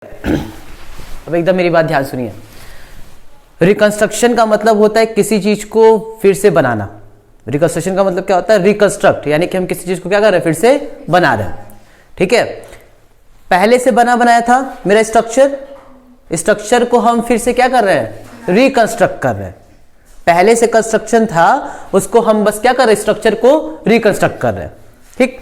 अब एकदम मेरी बात ध्यान सुनिए। रिकंस्ट्रक्शन का मतलब होता है किसी चीज को फिर से बनाना। रिकंस्ट्रक्शन का मतलब क्या होता है? रिकंस्ट्रक्ट, यानी कि हम किसी चीज को क्या कर रहे हैं? फिर से बना रहे हैं। ठीक है, पहले से बना बनाया था मेरा स्ट्रक्चर को हम फिर से क्या कर रहे हैं? रिकंस्ट्रक्ट कर रहे हैं। पहले से कंस्ट्रक्शन था उसको हम बस क्या कर रहे हैं? स्ट्रक्चर को रिकंस्ट्रक्ट कर रहे हैं। ठीक,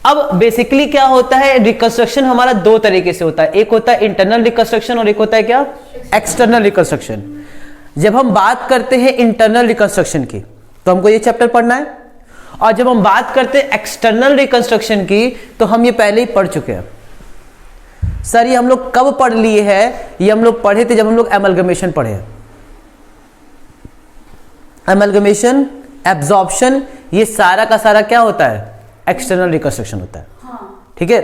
अब बेसिकली क्या होता है? रिकंस्ट्रक्शन हमारा दो तरीके से होता है, एक होता है इंटरनल रिकंस्ट्रक्शन और एक होता है क्या? External reconstruction. जब हम बात करते हैं इंटरनल रिकंस्ट्रक्शन की तो हमको ये चैप्टर पढ़ना है, और जब हम बात करते हैं एक्सटर्नल रिकंस्ट्रक्शन की तो हम ये पहले ही पढ़ चुके हैं। सर ये हम लोग कब पढ़ लिए हैं? ये हम लोग पढ़े थे जब हम लोग एमलगमेशन पढ़े हैं। एमलगमेशन, एब्जॉर्प्शन, ये सारा का सारा क्या होता है? एक्सटर्नल रिकंस्ट्रक्शन होता है। ठीक है,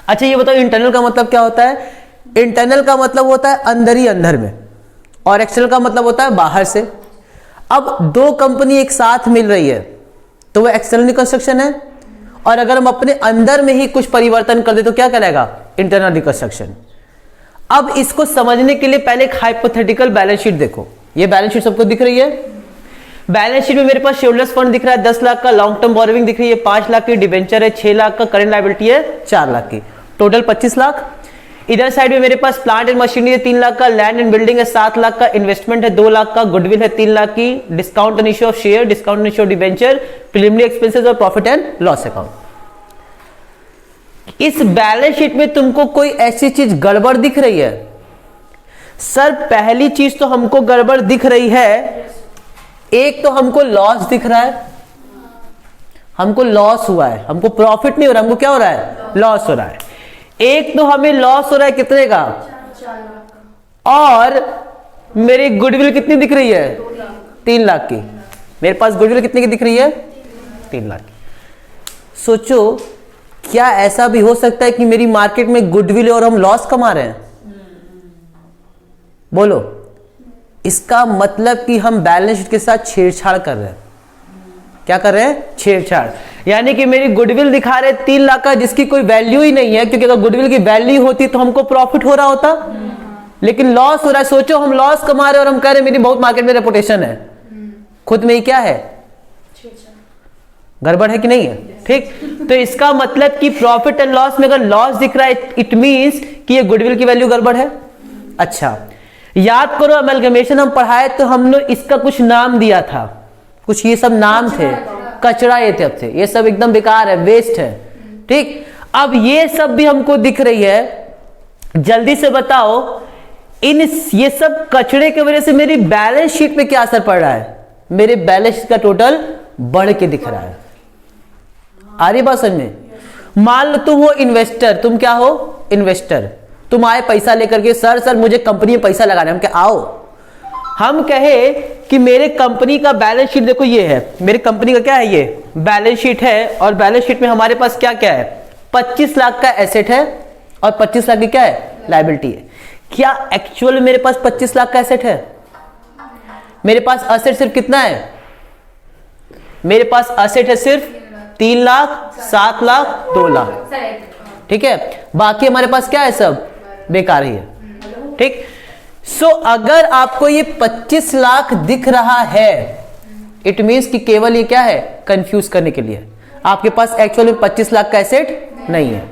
अच्छा ये बताओ इंटरनल का मतलब क्या होता है? इंटरनल का मतलब होता है अंदर ही अंदर में, और एक्सटर्नल का मतलब होता है बाहर से। अब दो कंपनी एक साथ मिल रही है तो वो एक्सटर्नल रिकंस्ट्रक्शन है, और अगर हम अपने अंदर में ही कुछ परिवर्तन कर दे तो क्या कहलाएगा? Internal reconstruction. अब इसको समझने के लिए पहले एक हाइपोथेटिकल बैलेंस शीट देखो। ये बैलेंस शीट सबको दिख रही है? बैलेंस शीट में मेरे पास शेयरहोल्डर्स फंड दिख रहा है 10 लाख का, लॉन्ग टर्म बोरोविंग दिख रही है 5 लाख की, डिबेंचर है 6 लाख का, करंट लायबिलिटी है 4 लाख की, टोटल 25 लाख। इधर साइड में मेरे पास प्लांट एंड मशीनरी है 3 लाख का, लैंड एंड बिल्डिंग है 7 लाख का, इन्वेस्टमेंट है 2 लाख का, गुडविल है 3 लाख की, discount and issue of share, discount and issue of debenture, preliminary expenses और प्रॉफिट एंड लॉस अकाउंट। इस बैलेंस शीट में तुमको कोई ऐसी चीज गड़बड़ दिख रही है? सर पहली चीज तो हमको गड़बड़ दिख रही है, एक तो हमको लॉस दिख रहा है, हमको लॉस हुआ है, हमको प्रॉफिट नहीं हो रहा, हमको क्या हो रहा है? लॉस हो रहा है। एक तो हमें लॉस हो रहा है कितने का? 4 लाख। और मेरी गुडविल कितनी दिख रही है? 3 लाख की। मेरे पास गुडविल कितने की दिख रही है? 3 लाख की। सोचो क्या ऐसा भी हो सकता है कि मेरी मार्केट में गुडविल और हम लॉस कमा रहे हैं? बोलो, इसका मतलब कि हम बैलेंस शीट के साथ छेड़छाड़ कर रहे हैं। क्या कर रहे हैं? छेड़छाड़। यानी कि मेरी गुडविल दिखा रहे 3 लाख का जिसकी कोई वैल्यू ही नहीं है, क्योंकि अगर गुडविल की वैल्यू होती तो हमको प्रॉफिट हो रहा होता, लेकिन लॉस हो रहा है। सोचो हम लॉस कमा रहे हैं और हम कह रहे हैं मेरी बहुत मार्केट में रेपुटेशन है। खुद में ही क्या है? गड़बड़ है कि नहीं है? ठीक, तो इसका मतलब कि प्रॉफिट एंड लॉस में अगर लॉस दिख रहा है इट मींस कि ये गुडविल की वैल्यू गड़बड़ है। अच्छा याद करो अमलगमेशन हम पढ़ाए तो हमने इसका कुछ नाम दिया था, कुछ ये सब नाम थे, कचरा ये थे, ये सब एकदम बेकार है, वेस्ट है। ठीक, अब ये सब भी हमको दिख रही है, जल्दी से बताओ इन ये सब कचरे की वजह से मेरी बैलेंस शीट पे क्या असर पड़ रहा है? मेरे बैलेंस शीट का टोटल बढ़ के दिख रहा है। आ रही बात समझ में? मान लो तुम हो इन्वेस्टर, तुम क्या हो? इन्वेस्टर। तुम आए पैसा लेकर के, सर मुझे कंपनी में पैसा लगाना है। हम क्या आओ, हम कहे कि मेरे कंपनी का बैलेंस शीट देखो, ये है मेरे कंपनी का क्या है? ये बैलेंस शीट है, और बैलेंस शीट में हमारे पास क्या क्या है? 25 लाख का एसेट है और 25 लाख की क्या है? लायबिलिटी है। क्या एक्चुअल मेरे पास 25 लाख का एसेट है? मेरे पास एसेट सिर्फ कितना है? मेरे पास एसेट है सिर्फ 3 लाख, 7 लाख, 2 लाख। ठीक है, बाकी हमारे पास क्या है? सब बेकार ही है। ठीक, सो अगर आपको ये 25 लाख दिख रहा है इट मींस कि केवल ये क्या है? कंफ्यूज करने के लिए। आपके पास एक्चुअल में 25 लाख का एसेट नहीं है।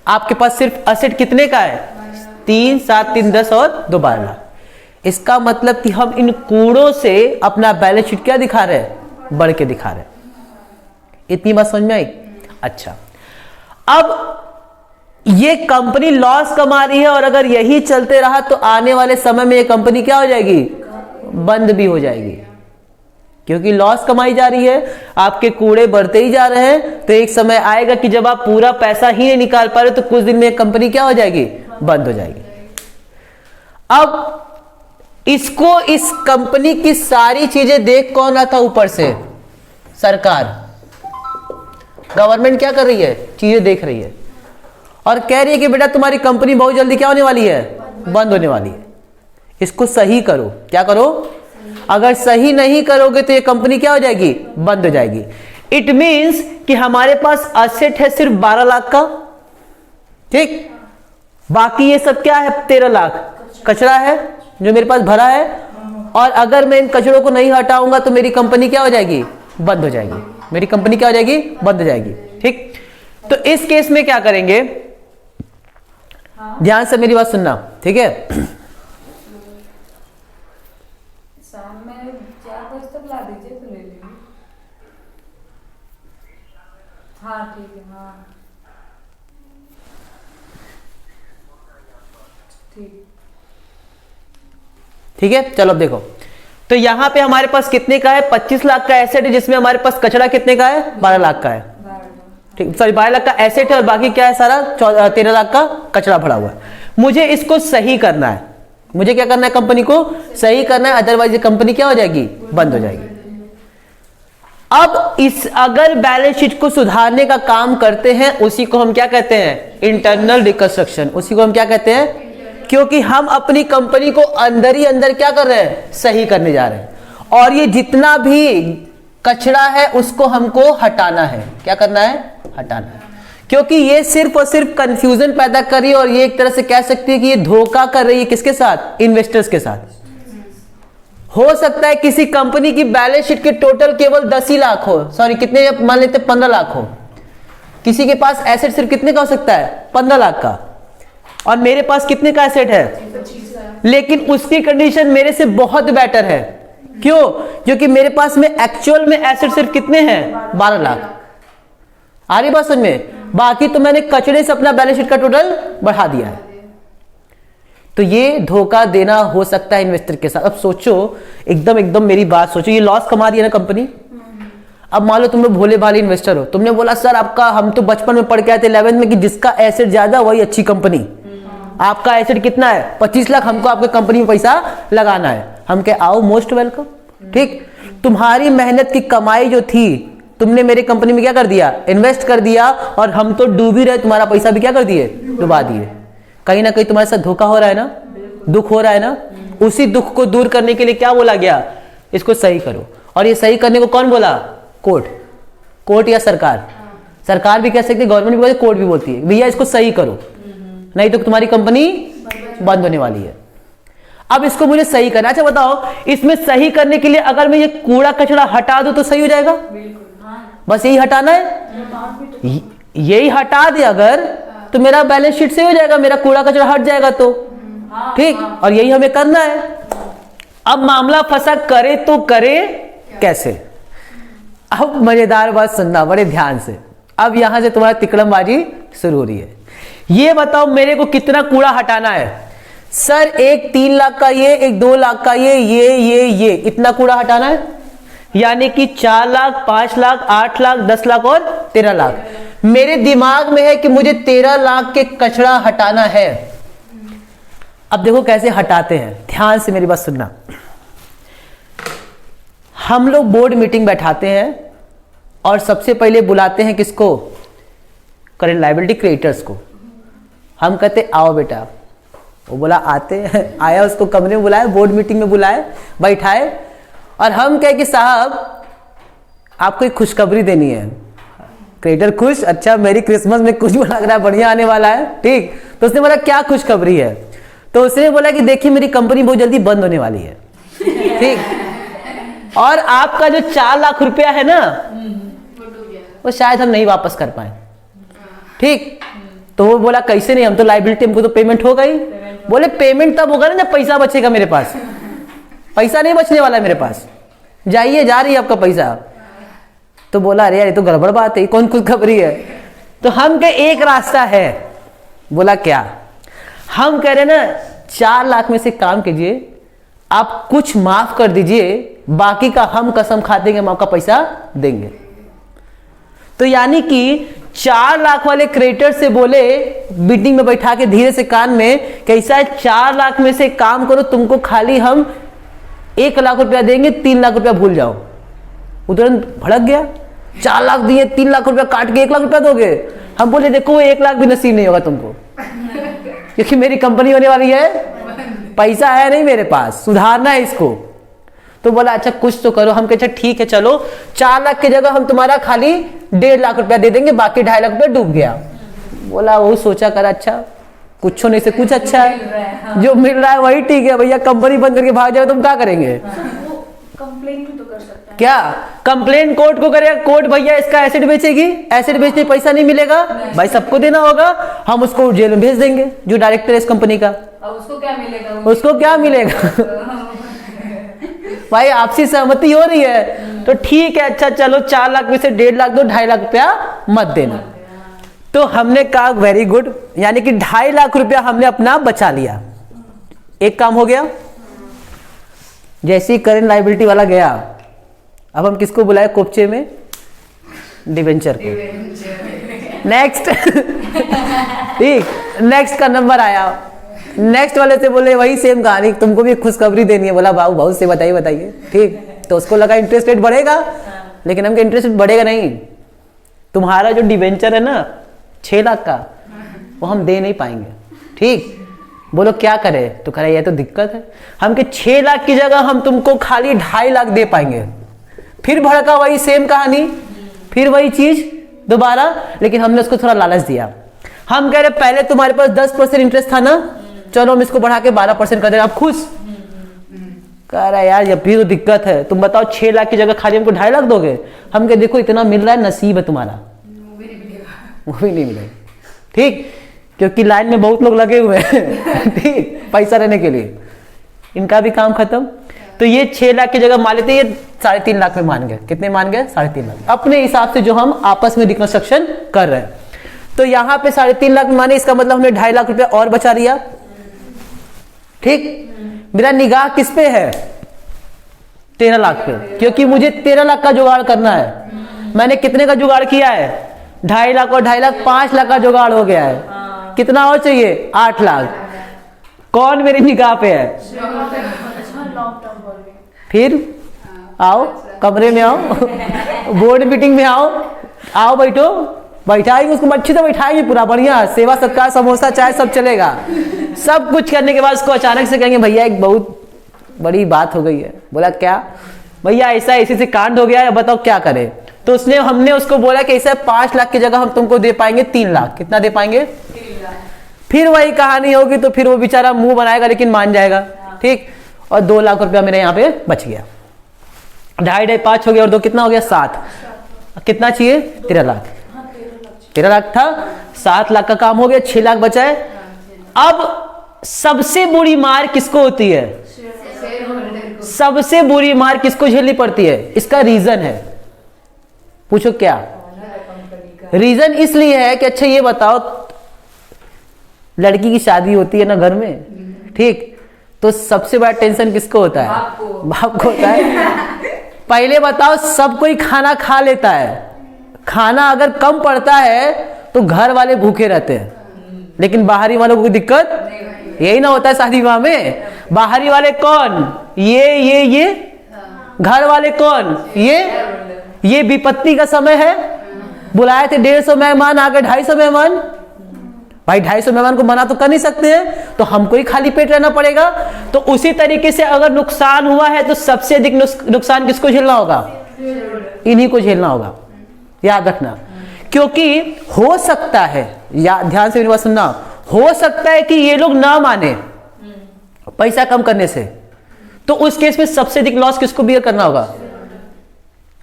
आपके पास सिर्फ एसेट कितने का है? 3, 7, 3, 10 और 2, 12 लाख। इसका मतलब कि हम इन कूड़ों से अपना बैलेंस शीट क्या दिखा रहे हैं? बढ़ के दिखा रहे हैं। इतनी बात समझ में आई? अच्छा, अब ये कंपनी लॉस कमा रही है, और अगर यही चलते रहा तो आने वाले समय में ये कंपनी क्या हो जाएगी? बंद भी हो जाएगी, क्योंकि लॉस कमाई जा रही है, आपके कूड़े बढ़ते ही जा रहे हैं। तो एक समय आएगा कि जब आप पूरा पैसा ही नहीं निकाल पा रहे तो कुछ दिन में कंपनी क्या हो जाएगी? बंद हो जाएगी। अब इसको, इस कंपनी की सारी चीजें देख कौन रहा था ऊपर से? सरकार, गवर्नमेंट क्या कर रही है? चीजें देख रही है और कह रही है कि बेटा तुम्हारी कंपनी बहुत जल्दी क्या होने वाली है? बंद होने वाली है। इसको सही करो। क्या करो? अगर सही नहीं करोगे तो ये कंपनी क्या हो जाएगी? बंद हो जाएगी। इट मींस कि हमारे पास एसेट है सिर्फ 12 लाख का। ठीक, बाकी ये सब क्या है, 13 लाख कचरा है जो मेरे पास भरा है, और अगर मैं इन कचरों को नहीं हटाऊंगा तो मेरी कंपनी क्या हो जाएगी, बंद हो जाएगी। मेरी कंपनी क्या हो जाएगी, बंद हो जाएगी। ठीक, तो इस केस में क्या करेंगे, ध्यान से मेरी बात सुनना, ठीक है। शाम में 4 बजे तक ला दीजिए तो ले लेंगे। हाँ ठीक है, हाँ ठीक। ठीक है, चलो अब देखो, तो यहां पे हमारे पास कितने का है, 25 लाख का एसेट है, जिसमें हमारे पास कचरा कितने का है, 12 लाख का है। ठीक, सॉरी 12 लाख का एसेट है और बाकी क्या है, सारा 13 लाख का कचरा भरा हुआ है। मुझे इसको सही करना है, मुझे क्या करना है, कंपनी को सही करना है, अदरवाइज ये कंपनी क्या हो जाएगी, बंद हो जाएगी। अब इस अगर बैलेंस शीट को सुधारने का काम करते हैं, उसी को हम क्या कहते हैं, इंटरनल रिकंस्ट्रक्शन, उसी को हम क्या कहते हैं, क्योंकि हम अपनी कंपनी को अंदर ही अंदर क्या कर रहे हैं, सही करने जा रहे हैं। और ये जितना भी कचरा है उसको हमको हटाना है, क्या करना है, हटाना है, क्योंकि ये सिर्फ और सिर्फ कंफ्यूजन पैदा कर रही है, और ये एक तरह से कह सकती है कि ये धोखा कर रही है, किसके साथ, इन्वेस्टर्स के साथ। हो सकता है किसी कंपनी की बैलेंस शीट के टोटल केवल 10 ही लाख हो, सॉरी कितने, मान लेते 15 लाख हो, किसी के पास एसेट सिर्फ कितने का हो सकता है, 15 लाख का, और मेरे पास कितने का एसेट है, लेकिन उसकी कंडीशन मेरे से बहुत बेटर है। क्यों, क्योंकि मेरे पास में एक्चुअल में एसेट सिर्फ कितने हैं, 12 लाख। आ रही बात समझ में, बाकी तो मैंने कचरे से अपना बैलेंस शीट का टोटल बढ़ा दिया है। तो ये धोखा देना हो सकता है इन्वेस्टर के साथ। अब सोचो, एकदम मेरी बात सोचो, ये लॉस कमा रही है ना कंपनी। अब मान लो तुम लोग भोले भाले इन्वेस्टर हो, तुमने बोला सर आपका, हम तो बचपन में पढ़ के आए थे 11th में कि जिसका एसेट ज्यादा वही अच्छी कंपनी। आपका एसेट कितना है, 25 लाख, हमको आपके कंपनी में पैसा लगाना है। हम कहे आओ, मोस्ट वेलकम। ठीक, तुम्हारी मेहनत की कमाई जो थी तुमने मेरे कंपनी में क्या कर दिया, इन्वेस्ट कर दिया, और हम तो डूब ही रहे, तुम्हारा पैसा भी क्या कर दिए, डुबा दिए। कहीं ना कहीं तुम्हारे साथ धोखा हो रहा है ना, दुख हो रहा है ना। उसी दुख को दूर करने के लिए क्या बोला गया, इसको सही करो। और ये सही करने को कौन बोला, कोर्ट या सरकार। सरकार भी कह सकती है, गवर्नमेंट भी बोलती है, कोर्ट भी बोलती है भैया इसको सही करो, नहीं तो तुम्हारी कंपनी बंद होने वाली है। अब इसको मुझे सही करना। अच्छा बताओ, इसमें सही करने के लिए अगर मैं ये कूड़ा कचरा हटा दूं तो सही हो जाएगा, बस यही हटाना है, यही हटा दे अगर, तो मेरा बैलेंस शीट सही हो जाएगा, मेरा कूड़ा कचरा हट जाएगा। तो ठीक, और यही हमें करना है। अब मामला फंसा, करे तो करे कैसे। अब मजेदार बात सुनना बड़े ध्यान से। अब यहां से तुम्हारा तिकड़मबाजी शुरू हो रही है। ये बताओ मेरे को कितना कूड़ा हटाना है। सर एक 3 लाख का ये, एक 2 लाख का ये इतना कूड़ा हटाना है, यानी कि 4 लाख, 5 लाख, 8 लाख, 10 लाख और 13 लाख। मेरे दिमाग में है कि मुझे 13 लाख के कचरा हटाना है। अब देखो कैसे हटाते हैं, ध्यान से मेरी बात सुनना। हम लोग बोर्ड मीटिंग बैठाते हैं और सबसे पहले बुलाते हैं किसको, करेंट लायबिलिटी क्रिएटर्स को। हम कहते आओ बेटा, वो बोला आते हैं, आया, उसको कमरे में बुलाए, बोर्ड मीटिंग में बुलाए, बैठाए, और हम कहे कि साहब आपको एक खुशखबरी देनी है। क्रिएटर खुश, अच्छा मेरी क्रिसमस में कुछ लग रहा है बढ़िया आने वाला है। ठीक, तो उसने बोला क्या खुशखबरी है, तो उसने बोला कि देखिए मेरी कंपनी बहुत जल्दी बंद होने वाली है। ठीक, और आपका जो 4 लाख रुपया है ना, वो शायद हम नहीं वापस कर पाए। ठीक, तो वो बोला कैसे नहीं, हम तो लायबिलिटी, हमको तो पेमेंट होगा ही। बोले पेमेंट तब होगा ना जब पैसा बचेगा मेरे पास, पैसा नहीं बचने वाला है मेरे पास, जाइए, जा रही है आपका पैसा। तो बोला अरे यार ये तो गड़बड़ बात है, कौन खुशखबरी है। तो हम कहे एक रास्ता है। बोला क्या, हम कह रहे ना 4 लाख में से काम कीजिए, आप कुछ माफ कर दीजिए, बाकी का हम कसम खाते हैं हम आपका पैसा देंगे। तो यानी कि 4 लाख वाले क्रिएटर से बोले मीटिंग में बैठा के धीरे से कान में, कैसा है 4 लाख में से काम करो, तुमको खाली हम 1 लाख रुपया देंगे, 3 लाख रुपया भूल जाओ। वो तुरंत भड़क गया, 4 लाख दिए, 3 लाख रुपया काट के 1 लाख रुपया दोगे। हम बोले देखो वो 1 लाख भी नसीब नहीं होगा तुमको, क्योंकि मेरी कंपनी होने वाली है, पैसा है नहीं मेरे पास, सुधारना है इसको। तो बोला अच्छा कुछ तो करो। हम कहे अच्छा ठीक है चलो, 4 लाख की जगह हम तुम्हारा खाली 1.5 लाख रुपया दे देंगे, बाकी 2.5 लाख रुपया डूब गया। बोला वो सोचा कर अच्छा कुछ नहीं से कुछ अच्छा मिल रहा है, है, हाँ। जो मिल रहा है वही ठीक है भैया। कंपनी बंद करके भाग जाए तुम क्या करेंगे? वो कंप्लेन भी तो कर सकता है। क्या कंप्लेन कोर्ट को करेगा? कोर्ट भैया इसका एसिड बेचेगी, एसिड बेचने पैसा नहीं मिलेगा भाई, सबको देना होगा, हम उसको जेल में भेज देंगे जो डायरेक्टर है इस कंपनी का। अब उसको क्या मिलेगा? उसको क्या मिलेगा? भाई आपसी सहमति हो रही है तो ठीक है, अच्छा चलो 4 लाख में से 1.5 लाख दो, 2.5 लाख रुपया मत देना। तो हमने कहा वेरी गुड, यानी कि 2.5 लाख रुपया हमने अपना बचा लिया। एक काम हो गया। जैसे ही करंट लायबिलिटी वाला गया, अब हम किसको बुलाए कोपचे में? डिवेंचर को। नेक्स्ट ठीक, नेक्स्ट का नंबर आया। नेक्स्ट वाले से बोले वही सेम कहानी, तुमको भी खुशखबरी देनी है। बोला बाबू बहुत से बताइए। ठीक, तो उसको लगा इंटरेस्ट रेट बढ़ेगा, लेकिन हमको इंटरेस्ट रेट बढ़ेगा नहीं। तुम्हारा जो डिवेंचर है ना 6 लाख का, वो हम दे नहीं पाएंगे। ठीक, बोलो क्या करें? तो करे ये तो दिक्कत है, हम के 6 लाख की जगह हम तुमको खाली 2.5 लाख दे पाएंगे। फिर भड़का वही सेम कहानी, फिर वही चीज दोबारा, लेकिन हमने उसको थोड़ा लालच दिया। हम कह रहे पहले तुम्हारे पास 10% इंटरेस्ट था ना, चलो हम इसको बढ़ा के 12% कर दे, आप खुश? कह रहा है यार ये भी तो दिक्कत है, तुम बताओ 6 लाख की जगह खाली हमको 2.5 लाख दोगे? हम कह देखो इतना मिल रहा है, नसीब है तुम्हारा, वो भी नहीं मिलेगा। ठीक, क्योंकि लाइन में बहुत लोग लगे हुए हैं ठीक, पैसा रहने के लिए, इनका भी काम खत्म। तो ये 6 लाख की जगह मान लेते, ये 3.5 लाख में मान गए। कितने मान गए? 3.5 लाख, अपने हिसाब से जो हम आपस में रिकंस्ट्रक्शन कर रहे हैं। तो यहाँ पे 3.5 लाख माने, इसका मतलब हमने 2.5 लाख रुपया और बचा लिया। ठीक, मेरा निगाह किस पे है? 13 लाख पे, क्योंकि मुझे 13 लाख का जुगाड़ करना है। मैंने कितने का जुगाड़ किया है? 2.5 लाख और 2.5 लाख, 5 लाख का जुगाड़ हो गया है। कितना और चाहिए? 8 लाख। कौन मेरी निगाह पे है? फिर आओ कमरे में, आओ बोर्ड मीटिंग में आओ बैठो, बैठाएंगे उसको अच्छे से, बैठाएंगे पूरा बढ़िया, सेवा सत्कार, समोसा चाय सब चलेगा। सब कुछ करने के बाद उसको अचानक से कहेंगे भैया एक बहुत बड़ी बात हो गई है। बोला क्या? भैया ऐसा इसी से कांड हो गया है, बताओ क्या करें? तो हमने उसको बोला कि ऐसा 5 लाख की जगह हम तुमको दे पाएंगे 3 लाख। कितना दे पाएंगे? 3 लाख। फिर वही कहानी होगी, तो फिर वो बेचारा मुंह बनाएगा लेकिन मान जाएगा। ठीक, और 2 लाख रुपया मेरे यहाँ पे बच गया। 2.5 5 हो गया और 2 कितना हो गया? 7। कितना चाहिए? 13 लाख। 13 लाख था, 7 लाख का काम हो गया, 6 लाख बचा है। अब सबसे बुरी मार किसको होती है? सबसे बुरी मार किसको झेलनी पड़ती है? इसका रीजन है, पूछो क्या रीजन? इसलिए है कि अच्छा ये बताओ, लड़की की शादी होती है ना घर में, ठीक, तो सबसे बड़ा टेंशन किसको होता है? बाप को होता है। पहले बताओ, सब कोई खाना खा लेता है, खाना अगर कम पड़ता है तो घर वाले भूखे रहते हैं, लेकिन बाहरी वालों को कोई दिक्कत यही ना होता है शादी विवाह में। बाहरी वाले कौन? ये घर वाले कौन? ये विपत्ति का समय है, बुलाए थे 150 मेहमान, आ गए 250 मेहमान। भाई 250 मेहमान को मना तो कर नहीं सकते हैं, तो हमको ही खाली पेट रहना पड़ेगा। तो उसी तरीके से अगर नुकसान हुआ है तो सबसे अधिक नुकसान किसको झेलना होगा? इन्हीं को झेलना होगा, याद रखना। क्योंकि हो सकता है, या ध्यान से मेरी बात सुनना, हो सकता है कि ये लोग ना माने पैसा कम करने से, तो उस केस में सबसे अधिक लॉस किसको बियर करना होगा?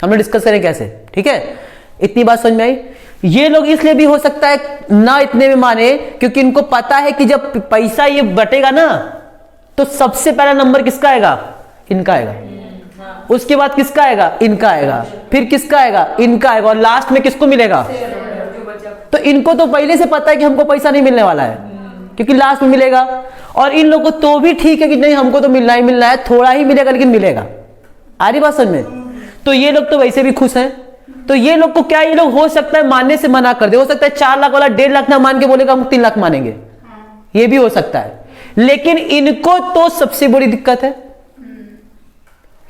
हमने डिस्कस करें कैसे, ठीक है? इतनी बात समझ में आई? ये लोग इसलिए भी हो सकता है ना इतने में माने, क्योंकि इनको पता है कि जब पैसा ये बटेगा ना, तो सबसे पहला नंबर किसका आएगा? इनका आएगा। उसके बाद किसका आएगा? इनका आएगा। फिर किसका आएगा? इनका आएगा। और लास्ट में किसको मिलेगा? तो इनको तो पहले से पता है कि हमको पैसा नहीं मिलने वाला है, क्योंकि लास्ट में मिलेगा। और इन लोगों को तो भी ठीक है कि नहीं हमको तो मिलना ही मिलना है, थोड़ा ही मिलेगा लेकिन मिलेगा। आ रही बात समझ में? तो ये लोग तो वैसे भी खुश हैं। तो ये लोग को क्या, ये लोग हो सकता है मानने से मना कर दे। हो सकता है 4 लाख वाला 1.5 लाख ना मान के बोलेगा हम 3 लाख मानेंगे, ये भी हो सकता है। लेकिन इनको तो सबसे बड़ी दिक्कत है,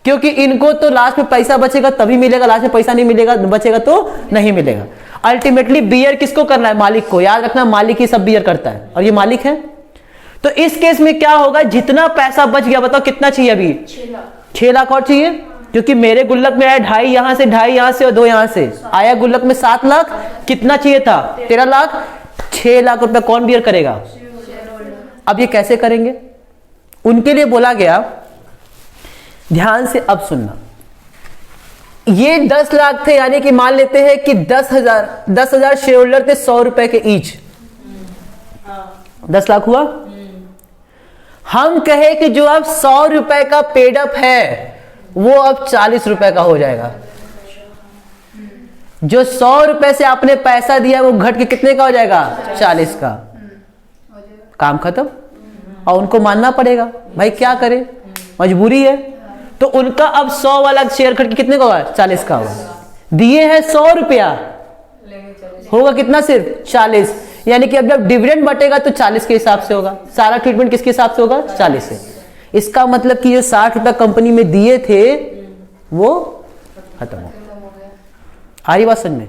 क्योंकि इनको तो लास्ट में पैसा बचेगा तभी मिलेगा, लास्ट में पैसा नहीं मिलेगा, बचेगा तो नहीं मिलेगा। अल्टीमेटली बियर किसको करना है? मालिक को। याद रखना, मालिक ही सब बियर करता है, और ये मालिक है। तो इस केस में क्या होगा? जितना पैसा बच गया, बताओ कितना चाहिए अभी? 6 लाख और चाहिए, क्योंकि मेरे गुल्लक में आया 2.5 यहां से, 2.5 यहां से और 2 यहां से, आया गुल्लक में 7 लाख। कितना चाहिए था? 13 लाख। 6 लाख रुपया कौन बियर करेगा? अब ये कैसे करेंगे? उनके लिए बोला गया, ध्यान से अब सुनना, ये 10 लाख थे, यानी कि मान लेते हैं कि 10,000 शेयर होल्डर थे, 100 रुपए के ईच, 10 लाख हुआ। हम कहे कि जो अब 100 रुपए का पेड अप है वो अब 40 रुपए का हो जाएगा। जो 100 रुपए से आपने पैसा दिया वो घट के कितने का हो जाएगा? 40 का। काम खत्म। और उनको मानना पड़ेगा, भाई क्या करें, मजबूरी है। तो उनका अब 100 वाला शेयर घट के कितने का होगा? 40 का होगा। दिए हैं 100 रुपया, होगा कितना? सिर्फ 40। यानी कि अब जब डिविडेंड बटेगा तो 40 के हिसाब से होगा। सारा ट्रीटमेंट किसके हिसाब से होगा? 40 से। इसका मतलब कि जो 60 रुपया कंपनी में दिए थे वो खत्म हो गया। आ रही बात समझ में?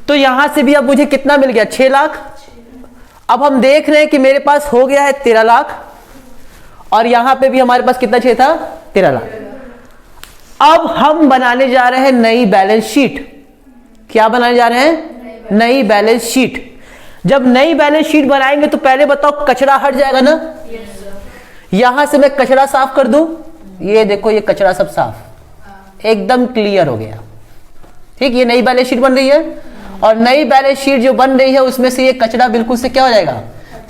तो यहां से भी अब मुझे कितना मिल गया? 6 लाख। अब हम देख रहे हैं कि मेरे पास हो गया है 13 लाख, और यहां पे भी हमारे पास कितना चाहिए था? 13 लाख। अब हम बनाने जा रहे हैं नई बैलेंस शीट। क्या बनाने जा रहे हैं? नई बैलेंस शीट। जब नई बैलेंस शीट बनाएंगे तो पहले बताओ कचरा हट जाएगा ना? यहां से मैं कचरा साफ कर दूं, ये देखो, ये कचरा सब साफ, एकदम क्लियर हो गया। ठीक, ये नई बैलेंस शीट बन रही है, और नई बैलेंस शीट जो बन रही है उसमें से ये कचरा बिल्कुल से क्या हो जाएगा?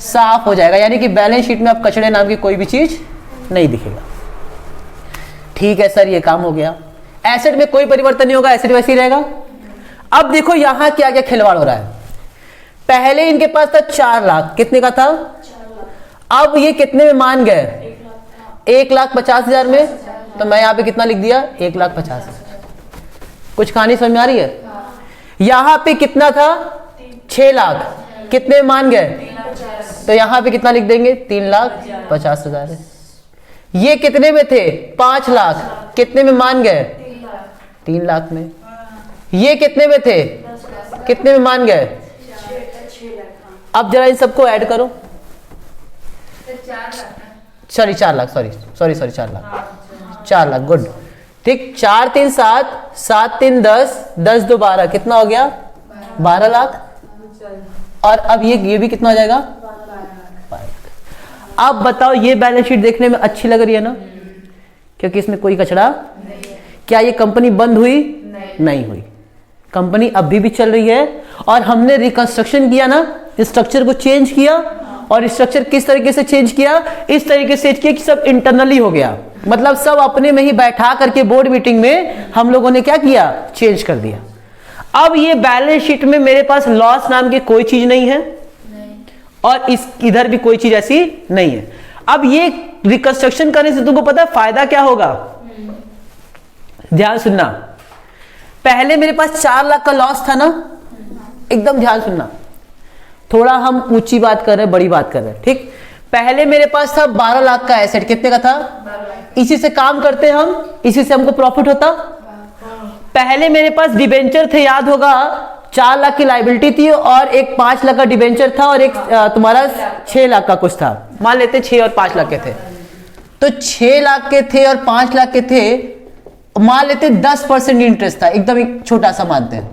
साफ हो जाएगा। यानी कि बैलेंस शीट में अब कचरे नाम की कोई भी चीज नहीं दिखेगा। ठीक है सर, ये काम हो गया। एसेट में कोई परिवर्तन नहीं होगा, एसेट वैसे ही रहेगा। अब देखो यहां क्या क्या खिलवाड़ हो रहा है। पहले इनके पास था 4 लाख, कितने का था? अब ये कितने में मान गए? 1,50,000 में। तो मैं यहां पे कितना लिख दिया? 1,50,000। कुछ कहानी समझ में आ रही है? यहां पे कितना था? 6 लाख, कितने में मान गए? तो यहां पे कितना लिख देंगे? 3,50,000 है। ये कितने में थे? 5 लाख, कितने में मान गए? 3 लाख में। ये कितने में थे? कितने में मान गए? अब जरा इन सबको ऐड करो। Sorry 4 lakh, sorry 4 lakh, good. ठीक, 4 3 7, 7 3 10, 10 2 12, कितना हो गया? 12 लाख। और अब ये भी कितना हो जाएगा? 12 लाख। अब बताओ, ये बैलेंस शीट देखने में अच्छी लग रही है ना? क्योंकि इसमें कोई कचरा नहीं। क्या ये कंपनी बंद हुई? नहीं हुई। कंपनी अभी भी चल रही है, और हमने रिकंस्ट्रक्शन किया ना, स्ट्रक्चर को चेंज किया। और स्ट्रक्चर किस तरीके से चेंज किया? इस तरीके से किया कि सब इंटरनली हो गया, मतलब सब अपने में ही बैठा करके बोर्ड मीटिंग में हम लोगों ने क्या किया? चेंज कर दिया। अब ये बैलेंस शीट में मेरे पास लॉस नाम की कोई चीज नहीं है, और इस इधर भी कोई चीज ऐसी नहीं है। अब ये रिकंस्ट्रक्शन करने से तुमको पता है फायदा क्या होगा? ध्यान सुनना, पहले मेरे पास 4 लाख का लॉस था ना, एकदम ध्यान सुनना, थोड़ा हम ऊंची बात कर रहे हैं, बड़ी बात कर रहे हैं। ठीक, पहले मेरे पास था 12 लाख का एसेट, कितने का था? इसी से काम करते हम, इसी से हमको प्रॉफिट होता। पहले मेरे पास डिबेंचर थे, याद होगा, 4 लाख की लायबिलिटी थी, और एक 5 लाख का डिबेंचर था, और एक तुम्हारा 6 लाख का कुछ था। मान लेते 6 और 5 लाख के थे। तो 6 लाख के थे और 5 लाख के थे, मान लेते 10% इंटरेस्ट था, एकदम एक छोटा सा मानते हैं।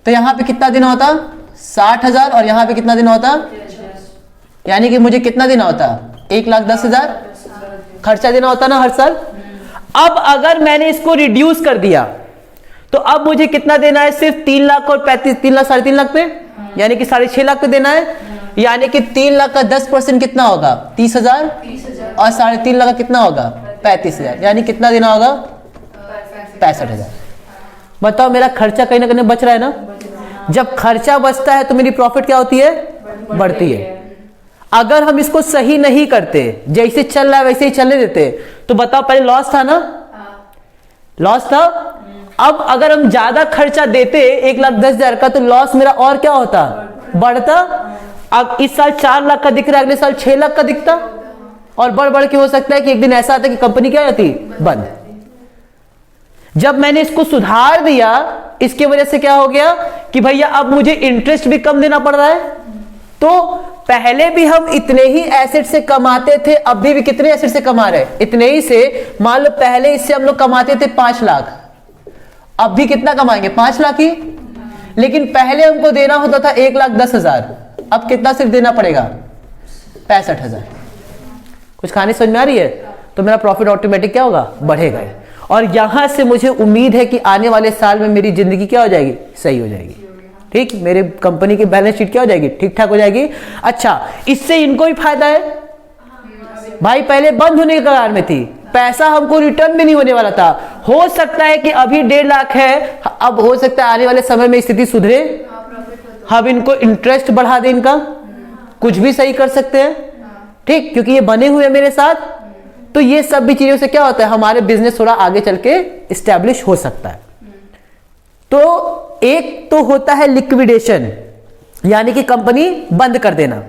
तो यहां पे कितना देना होता? 60,000, और यहां पे कितना देना होता? यानी कि मुझे कितना देना होता? 1,10,000 खर्चा देना होता ना हर साल। अब अगर मैंने इसको रिड्यूस कर दिया तो अब मुझे कितना देना है? सिर्फ 3 लाख और 35, 3 लाख 3.5 लाख पे, यानी कि 6.5 लाख पे देना है। यानी कि 3 लाख का 10% कितना होगा? 30,000, और 3.5 लाख का कितना होगा? 35,000, यानी कितना देना होगा? 65,000। बताओ, मेरा खर्चा कहीं ना कहीं बच रहा है ना? जब खर्चा बचता है तो मेरी प्रॉफिट क्या होती है? बढ़ती है। अगर हम इसको सही नहीं करते, जैसे चल रहा है वैसे ही चलने देते, तो बताओ, पहले लॉस था ना? लॉस था। अब अगर हम ज्यादा खर्चा देते 1,10,000 का, तो लॉस मेरा और क्या होता? बढ़ता। अब इस साल 4 लाख का दिख रहा है, अगले साल 6 लाख का दिखता, और बढ़ बढ़ के हो सकता है कि एक दिन ऐसा आता कि कंपनी क्या होती? बंद। जब मैंने इसको सुधार दिया, इसकी वजह से क्या हो गया कि भैया अब मुझे इंटरेस्ट भी कम देना पड़ रहा है। तो पहले भी हम इतने ही एसेट से कमाते थे, अभी भी कितने एसेट से कमा रहे हैं? इतने ही से। मान लो पहले इससे हम लोग कमाते थे 5 लाख, अब भी कितना कमाएंगे? 5 लाख ही। लेकिन पहले हमको देना होता था 1,10,000, अब कितना सिर्फ देना पड़ेगा? 65,000। कुछ कहानी समझ में आ रही है? तो मेरा प्रॉफिट ऑटोमेटिक क्या होगा, बढ़ेगा ही। और यहां से मुझे उम्मीद है कि आने वाले साल में मेरी जिंदगी क्या हो जाएगी, सही हो जाएगी। ठीक, मेरे कंपनी की बैलेंस शीट क्या हो जाएगी, ठीक ठाक हो जाएगी। अच्छा, इससे इनको भी फायदा है भाई, पहले बंद होने के कगार में थी, पैसा हमको रिटर्न भी नहीं होने वाला था। हो सकता है कि अभी 1.5 लाख है, अब हो सकता है आने वाले समय में स्थिति सुधरे, हम इनको इंटरेस्ट बढ़ा दें, इनका कुछ भी सही कर सकते हैं। ठीक, क्योंकि ये बने हुए हैं मेरे साथ, तो ये सब भी चीजों से क्या होता है, हमारे बिजनेस थोड़ा आगे चल के इस्टेब्लिश हो सकता है। तो एक तो होता है लिक्विडेशन, यानी कि कंपनी बंद कर देना,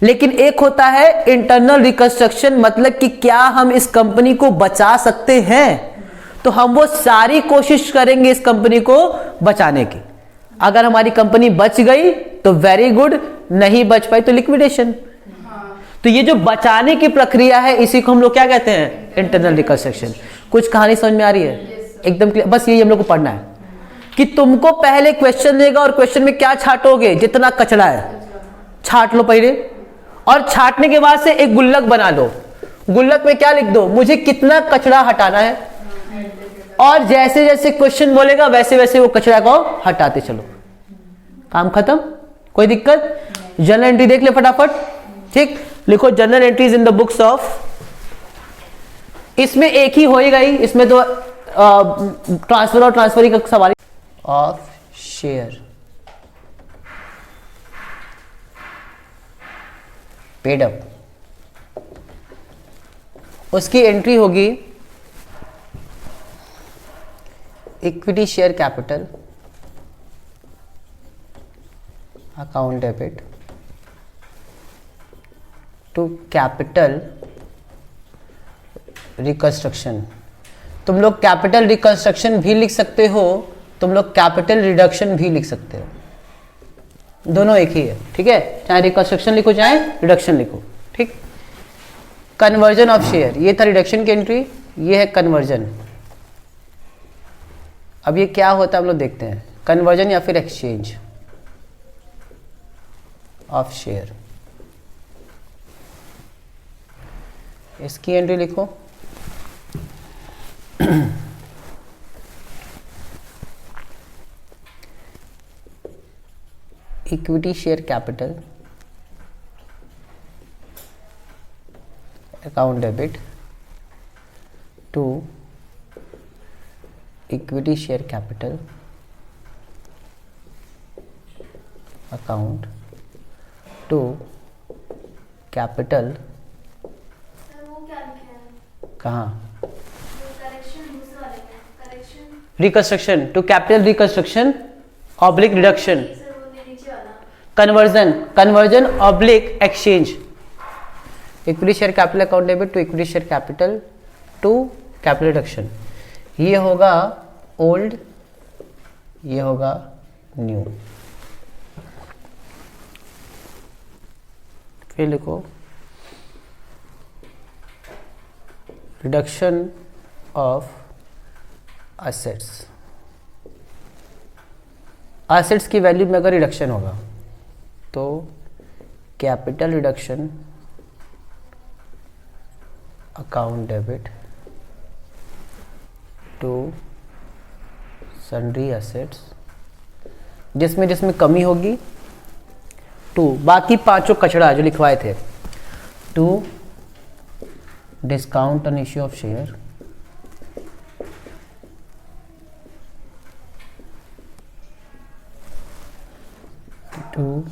लेकिन एक होता है इंटरनल रिकंस्ट्रक्शन, मतलब कि क्या हम इस कंपनी को बचा सकते हैं, तो हम वो सारी कोशिश करेंगे इस कंपनी को बचाने की। अगर हमारी कंपनी बच गई तो वेरी गुड, नहीं बच पाई तो लिक्विडेशन। तो ये जो बचाने की प्रक्रिया है, इसी को हम लोग क्या कहते हैं, इंटरनल रिकंस्ट्रक्शन। कुछ कहानी समझ में आ रही है? एकदम क्लियर। बस यही हम लोग को पढ़ना है कि तुमको पहले क्वेश्चन देगा और क्वेश्चन में क्या छाटोगे, जितना कचरा है छाट लो पहले, और छाटने के बाद से एक गुल्लक बना लो। गुल्लक में क्या लिख दो, मुझे कितना कचरा हटाना है, और जैसे जैसे क्वेश्चन बोलेगा वैसे वैसे वो कचरा को हटाते चलो। काम खत्म, कोई दिक्कत? जर्नल एंट्री देख ले फटाफट। ठीक, लिखो journal entries in the books of, इसमें एक ही होएगा ही, इसमें तो ट्रांसफर और ट्रांसफरी का सवाल ऑफ शेयर पेड अप, उसकी एंट्री होगी equity share capital account debit to capital reconstruction. तुम लोग कैपिटल रिकंस्ट्रक्शन भी लिख सकते हो, तुम लोग कैपिटल रिडक्शन भी लिख सकते हो, दोनों एक ही है। ठीक है, चाहे रिकंस्ट्रक्शन लिखो चाहे रिडक्शन लिखो। ठीक, कन्वर्जन ऑफ शेयर, ये था रिडक्शन की एंट्री, ये है कन्वर्जन। अब ये क्या होता है हम लोग देखते हैं, कन्वर्जन या फिर एक्सचेंज ऑफ शेयर। इसकी एंट्री लिखो equity share capital account debit to equity share capital account to capital. कहाँ? Reconstruction to capital reconstruction oblique reduction conversion, conversion oblique exchange. Equity share capital account debit to equity share capital to capital reduction. ये होगा old, ये होगा new. फिर लिखो reduction of assets. Assets की value में अगर रिडक्शन होगा तो capital reduction account debit to sundry assets, जिसमें जिसमें कमी होगी टू, बाकी पांचों कचड़ा जो लिखवाए थे, to discount on issue of share, to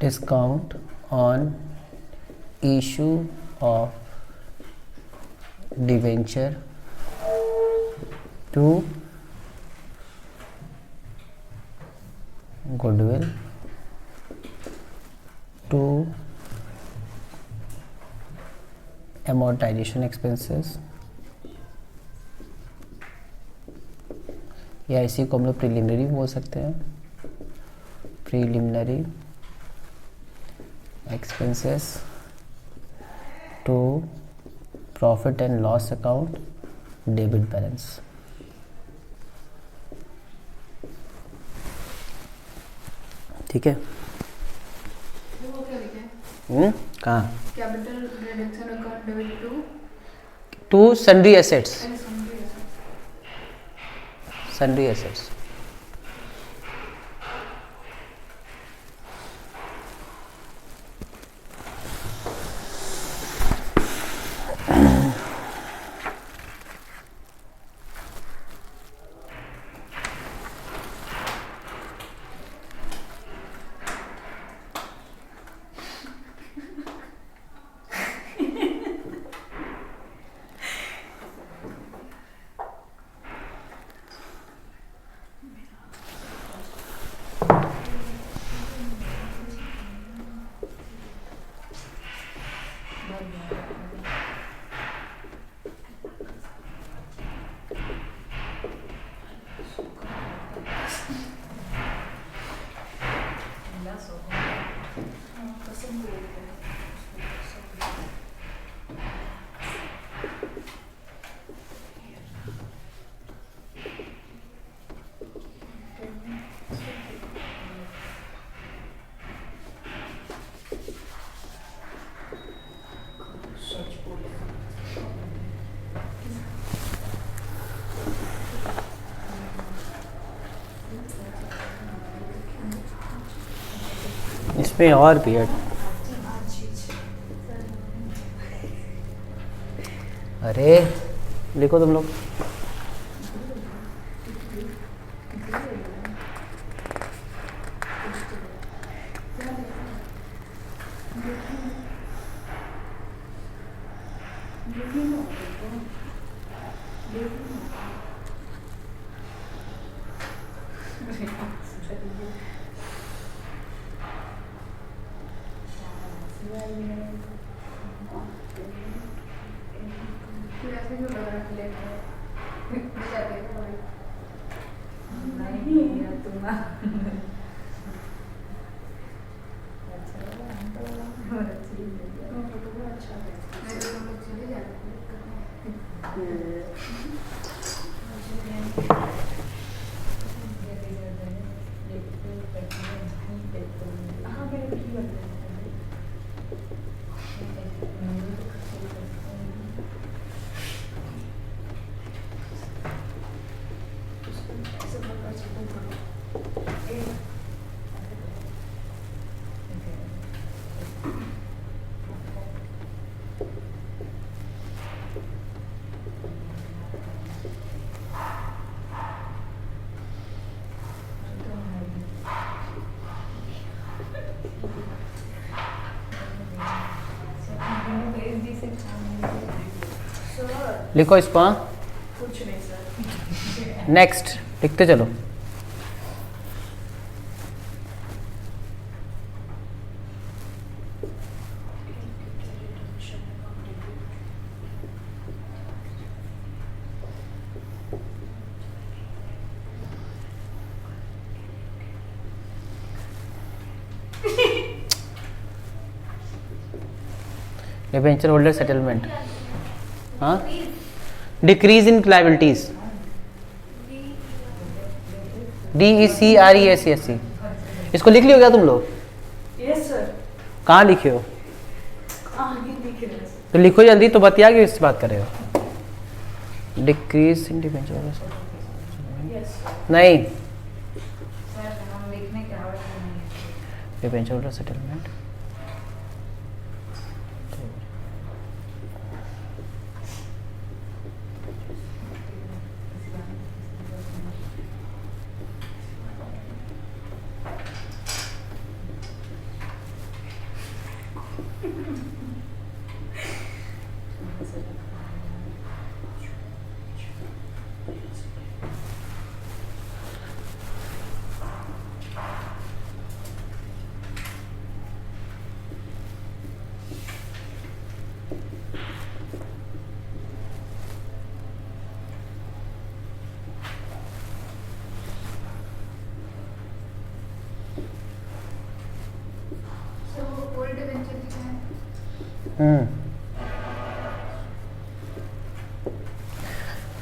discount on issue of debenture, to goodwill, to amortization expenses, या इसी को हम लोग प्रिलिमिनरी बोल सकते हैं, preliminary expenses to profit and loss account debit balance। ठीक है, कहाँ? Capital reduction account debit to sundry assets, to sundry assets. इसमें और भी है। अरे लिखो तुम लोग। लिखो इसको। हाँ, कुछ नहीं सर। नेक्स्ट लिखते चलो। Debenture holder settlement. हाँ, डिक्रीज इन लायबिलिटीज, DECRESESC। इसको लिख लियो क्या तुम लोग? Yes sir. कहाँ लिखे हो? आगे दिख रहा है सर। तो लिखो जल्दी, तो बतिया के इससे बात कर रहे हो। डिक्रीज इन डिबेंचर यस नहीं, सर हम लिखने की आवश्यकता नहीं है। Debenture holder settlement.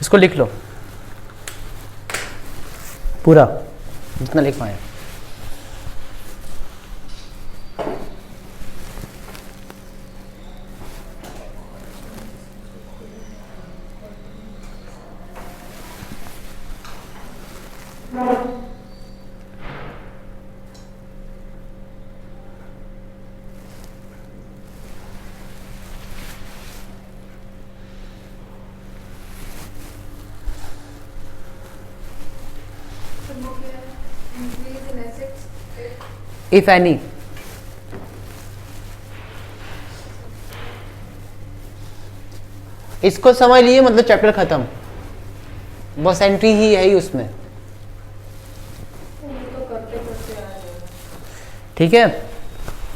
इसको लिख लो पूरा जितना लिख पाए। If any. इसको समझ लिए मतलब चैप्टर खत्म, बस एंट्री ही है ही उसमें। तो करते करते आ जाएगा। ठीक है,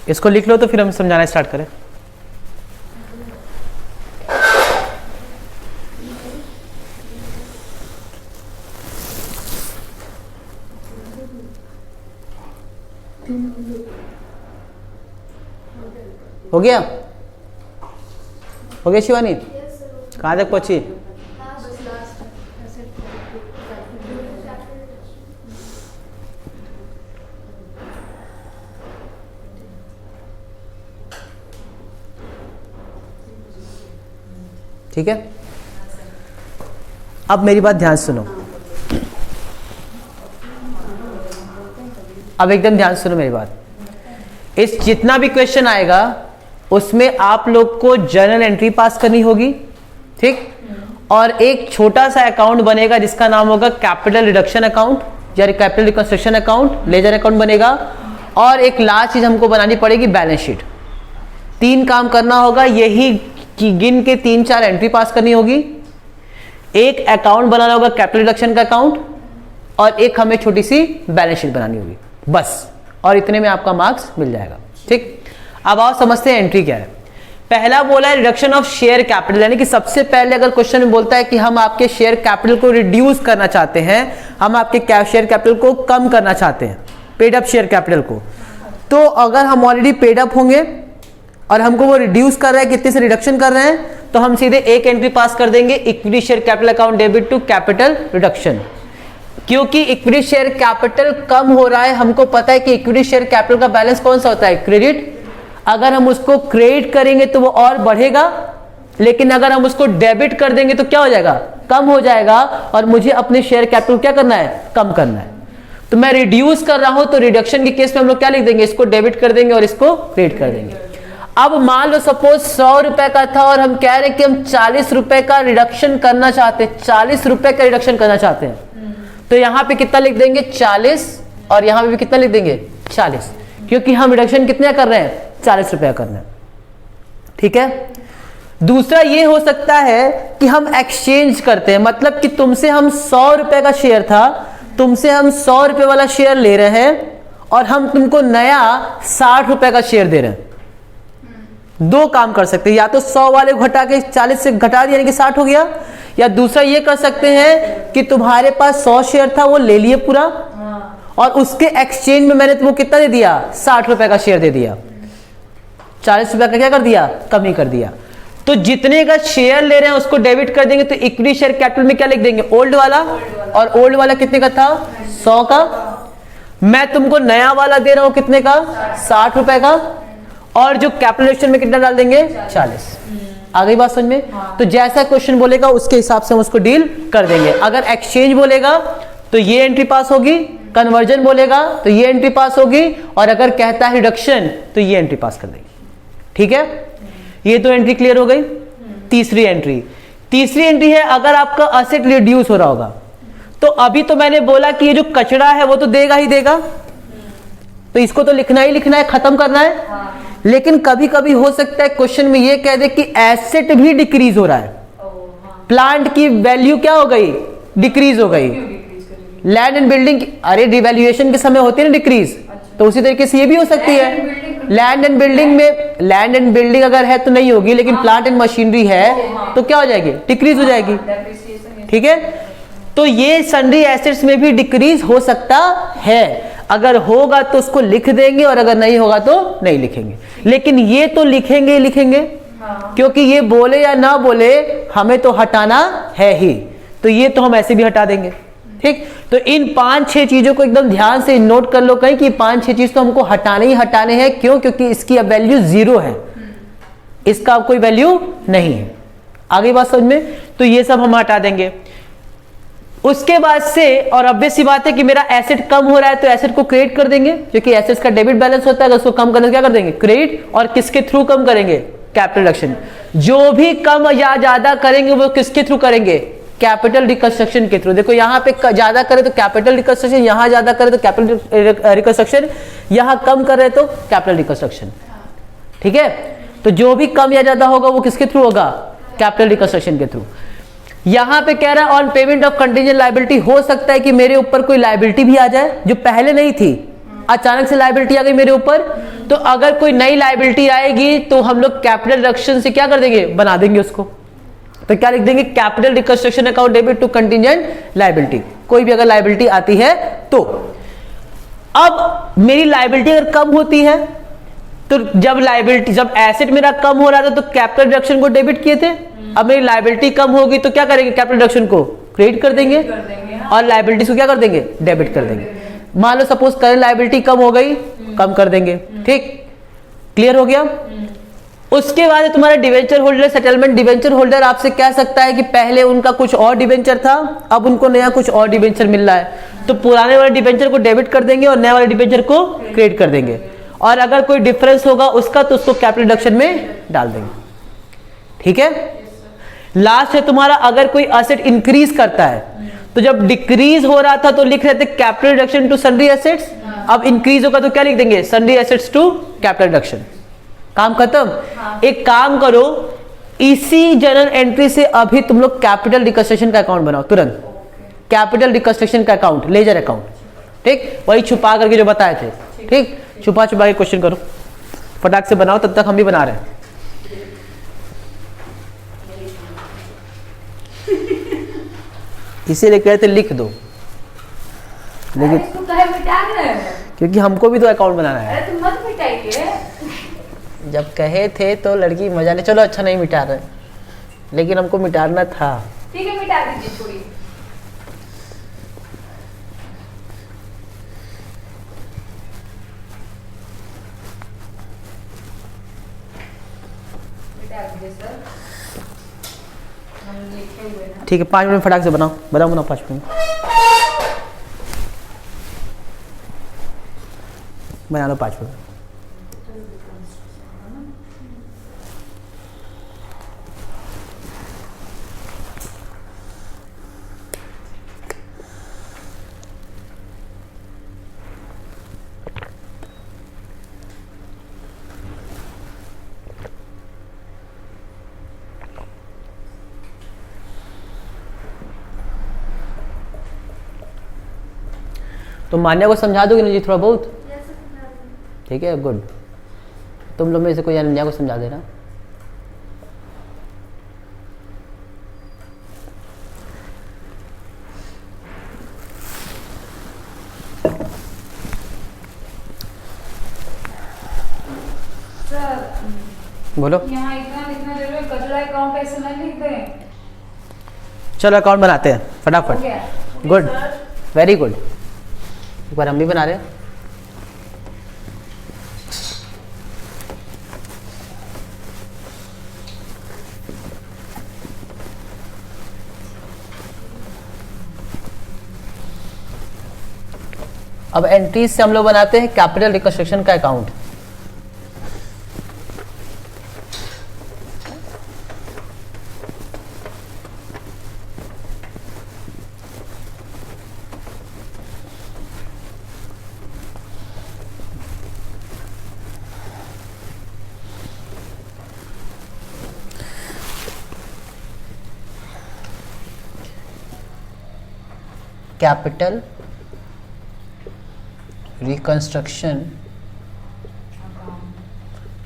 इसको लिख लो तो फिर हम समझाना स्टार्ट करें। हो गया, हो गया शिवानी? कहाँ तक पहुंची? ठीक है, अब मेरी बात ध्यान सुनो, अब एकदम ध्यान सुनो मेरी बात। इस जितना भी क्वेश्चन आएगा उसमें आप लोग को जर्नल एंट्री पास करनी होगी, ठीक, और एक छोटा सा अकाउंट बनेगा जिसका नाम होगा कैपिटल रिडक्शन अकाउंट या capital reconstruction account, ledger account बनेगा, और एक लास्ट चीज हमको बनानी पड़ेगी बैलेंस शीट। 3 काम करना होगा, यही कि गिन के 3-4 एंट्री पास करनी होगी, एक अकाउंट बनाना होगा कैपिटल रिडक्शन का अकाउंट, और एक हमें छोटी सी बैलेंस शीट बनानी होगी, बस, और इतने में आपका मार्क्स मिल जाएगा। ठीक, अब आओ समझते हैं एंट्री क्या है। पहला बोला है रिडक्शन ऑफ शेयर कैपिटल, यानी कि सबसे पहले अगर क्वेश्चन में बोलता है कि हम आपके शेयर कैपिटल को रिड्यूस करना चाहते हैं, हम आपके शेयर कैपिटल को कम करना चाहते हैं, पेड अप शेयर कैपिटल को, तो अगर हम ऑलरेडी पेड अप होंगे और हमको वो रिड्यूस कर रहा है, कितने से रिडक्शन कर रहे हैं, तो हम सीधे एक एंट्री पास कर देंगे, equity share capital account debit to capital reduction. क्योंकि इक्विटी शेयर कैपिटल कम हो रहा है, हमको पता है कि इक्विटी शेयर कैपिटल का बैलेंस कौन सा होता है, क्रेडिट। अगर हम उसको क्रेडिट करेंगे तो वो और बढ़ेगा, लेकिन अगर हम उसको डेबिट कर देंगे तो क्या हो जाएगा, कम हो जाएगा, और मुझे अपने शेयर कैपिटल क्या करना है, कम करना है। तो मैं रिड्यूस कर रहा हूं, तो रिडक्शन के केस में हम लोग क्या लिख देंगे, इसको डेबिट कर देंगे और इसको क्रेडिट कर देंगे। अब मान लो सपोज 100 रुपए का था और हम कह रहे हैं कि हम 40 रुपए का रिडक्शन करना चाहते हैं, 40 रुपए का रिडक्शन करना चाहते हैं, तो यहां पे कितना लिख देंगे, 40, और यहां पे भी कितना लिख देंगे, 40, क्योंकि हम रिडक्शन कितने कर रहे हैं, 40 रुपया करना है। ठीक है, दूसरा ये हो सकता है कि हम एक्सचेंज करते हैं, मतलब कि तुमसे हम 100 रुपए का शेयर था, तुमसे हम 100 रुपए वाला शेयर ले रहे हैं और हम तुमको नया 60 रुपए का शेयर दे रहे हैं। दो काम कर सकते हैं, या तो 100 वाले को घटा के 40 से घटा दिया, यानी कि 60 हो गया, या दूसरा ये कर सकते हैं कि तुम्हारे पास 100 शेयर था, वो ले लिए पूरा, और उसके एक्सचेंज में मैंने तुमको कितना दे दिया, 60 रुपए का शेयर दे दिया, 40 रुपए का क्या कर दिया, कमी कर दिया। तो जितने का शेयर ले रहे हैं उसको डेबिट कर देंगे, तो इक्विटी शेयर कैपिटल में क्या लिख देंगे, ओल्ड वाला, और ओल्ड वाला कितने का था, 100 का, मैं तुमको नया वाला दे रहा हूं कितने का, 60 रुपए का, और जो कैपिटल में कितना डाल देंगे, 40। आ गई बात समझ में? तो जैसा क्वेश्चन बोलेगा उसके हिसाब से हम उसको डील कर देंगे। अगर एक्सचेंज बोलेगा तो ये एंट्री पास होगी, कन्वर्जन बोलेगा तो ये एंट्री पास होगी, और अगर कहता है रिडक्शन तो ये एंट्री पास कर देंगे। ठीक है, ये तो एंट्री क्लियर हो गई। तीसरी एंट्री है अगर आपका असेट रिड्यूस हो रहा होगा, तो अभी तो मैंने बोला कि ये जो कचरा है वो तो देगा ही देगा, तो इसको तो लिखना ही लिखना है, खत्म करना है। लेकिन कभी कभी हो सकता है क्वेश्चन में ये कह दे कि एसेट भी डिक्रीज हो रहा है, प्लांट की वैल्यू क्या हो गई, डिक्रीज हो गई, लैंड एंड बिल्डिंग, अरे डिवैल्यूएशन के समय होती है ना डिक्रीज, तो उसी तरीके से ये भी हो सकती है। लैंड एंड बिल्डिंग में, लैंड एंड बिल्डिंग अगर है तो नहीं होगी, लेकिन प्लांट एंड मशीनरी है तो क्या हो जाएगी, डिक्रीज हो जाएगी। ठीक है, तो ये सन्ड्री एसेट्स में भी डिक्रीज हो सकता है, अगर होगा तो उसको लिख देंगे और अगर नहीं होगा तो नहीं लिखेंगे, लेकिन ये तो लिखेंगे ही लिखेंगे, क्योंकि ये बोले या ना बोले हमें तो हटाना है ही, तो ये तो हम ऐसे भी हटा देंगे। ठीक, तो इन 5-6 चीजों को एकदम ध्यान से नोट कर लो कहीं कि 5-6 चीज तो हमको हटाने ही हटाने हैं। क्यों? क्योंकि इसकी अब वैल्यू 0 है, इसका अब कोई वैल्यू नहीं है। आगे बात समझ में? तो ये सब हम हटा देंगे। उसके बाद से, और ऑब्वियस सी बात है कि मेरा एसेट कम हो रहा है तो एसेट को क्रेडिट कर देंगे, क्योंकि एसेट्स का डेबिट बैलेंस होता है, अगर उसको कम करना क्या कर देंगे, क्रेडिट, और किसके थ्रू कम करेंगे, कैपिटल रिडक्शन। जो भी कम या ज्यादा करेंगे वो किसके थ्रू करेंगे, कैपिटल रिकंस्ट्रक्शन के थ्रू। देखो यहाँ पे ज्यादा करे तो कैपिटल रिकंस्ट्रक्शन, यहाँ ज्यादा करे तो कैपिटल रिकंस्ट्रक्शन, यहाँ कम करे तो कैपिटल रिकंस्ट्रक्शन। ठीक है, तो जो भी कम या ज्यादा होगा वो किसके थ्रू होगा? कैपिटल रिकंस्ट्रक्शन के थ्रू। यहाँ पे कह रहा है on payment of contingent liability, हो सकता है कि मेरे ऊपर कोई लायबिलिटी भी आ जाए जो पहले नहीं थी, अचानक से लायबिलिटी आ गई मेरे ऊपर, तो अगर कोई नई लायबिलिटी आएगी तो हम लोग कैपिटल रिडक्शन से क्या कर देंगे? बना देंगे उसको। तो क्या लिख देंगे? Capital reconstruction account debit to contingent liability. कोई भी अगर लायबिलिटी आती है तो अब मेरी लायबिलिटी अगर कम होती है तो जब एसेट मेरा कम हो रहा था तो कैपिटल रिडक्शन को डेबिट किए थे, अब मेरी लायबिलिटी कम होगी तो क्या करेंगे? कैपिटल रिडक्शन को क्रेडिट कर देंगे और लायबिलिटीज को क्या कर देंगे? डेबिट कर देंगे। मान लो सपोज करें लायबिलिटी कम हो गई, कम कर देंगे। ठीक, क्लियर हो गया? उसके बाद तुम्हारा debenture holder settlement. Debenture holder आपसे कह सकता है कि पहले उनका कुछ और डिवेंचर था, अब उनको नया कुछ और डिवेंचर मिल रहा है, तो पुराने वाले डिवेंचर को डेबिट कर देंगे और नए वाले डिवेंचर को क्रेडिट कर देंगे, और अगर कोई डिफरेंस होगा उसका तो उसको कैपिटल रिडक्शन में डाल देंगे। ठीक है, लास्ट है तुम्हारा अगर कोई एसेट इंक्रीज करता है, तो जब डिक्रीज हो रहा था तो लिख रहे थे capital reduction to sundry assets, अब इंक्रीज होगा तो क्या लिख देंगे? Sundry assets to capital reduction. काम खत्म। एक काम करो, इसी जर्नल एंट्री से अभी तुम लोग कैपिटल रिकंस्ट्रक्शन का अकाउंट बनाओ तुरंत। कैपिटल रिकंस्ट्रक्शन का अकाउंट, लेजर अकाउंट। ठीक, वही छुपा करके जो बताए थे। ठीक, छुपा छुपा के क्वेश्चन करो, फटाक से बनाओ, तब तक हम भी बना रहे हैं। इसीलिए कहते लिख दो, लेकिन इसको कहे मिटा रहे हैं? क्योंकि हमको भी तो अकाउंट बनाना है। अरे तुम मत मिटाइए। जब कहे थे तो लड़की मजा नहीं, चलो अच्छा नहीं मिटा रहे, लेकिन हमको मिटाना था। ठीक है, मिटा दीजिए, छोड़िए। मिटा दीजिए सर, हम लिखे हुए ना। ठीक है, 5 मिनट में फटाक से बनाओ, बनाओ 5 मिनट बना लो 5 मिनट। तो मान्या को समझा दोगे ना जी थोड़ा बहुत? ठीक है, गुड। तुम लोग में से कोई अनन्या को समझा देना। सर बोलो। यहाँ इतना लिखना जरूरी है, कचरा अकाउंट ऐसे नहीं लिख दें। चलो अकाउंट बनाते हैं हो फटाफट। गया? Good, very good. एक बार हम भी बना रहे हैं। अब एंट्रीज से हम लोग बनाते हैं कैपिटल रिकंस्ट्रक्शन का अकाउंट। कैपिटल रिकंस्ट्रक्शन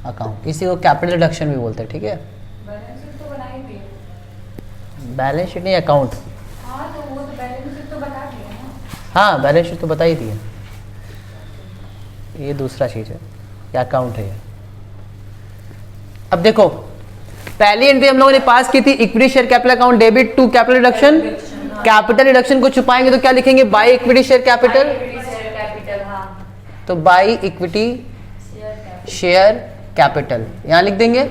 अकाउंट, इसी को कैपिटल रिडक्शन भी बोलते हैं। ठीक है, बैलेंस शीट तो बनाई थी। बैलेंस शीट नहीं, अकाउंट। हाँ तो वो तो बैलेंस शीट तो बता दिया ना। हाँ, बैलेंस शीट तो बता ही दी है, ये दूसरा चीज है, ये अकाउंट है ये। अब देखो, पहली एंट्री हम लोगों ने पास की थी equity share capital account debit to capital reduction. Capital reduction को छुपाएंगे तो क्या लिखेंगे? By equity share capital. Capital, हाँ, तो बाय इक्विटी शेयर कैपिटल यहाँ लिख देंगे।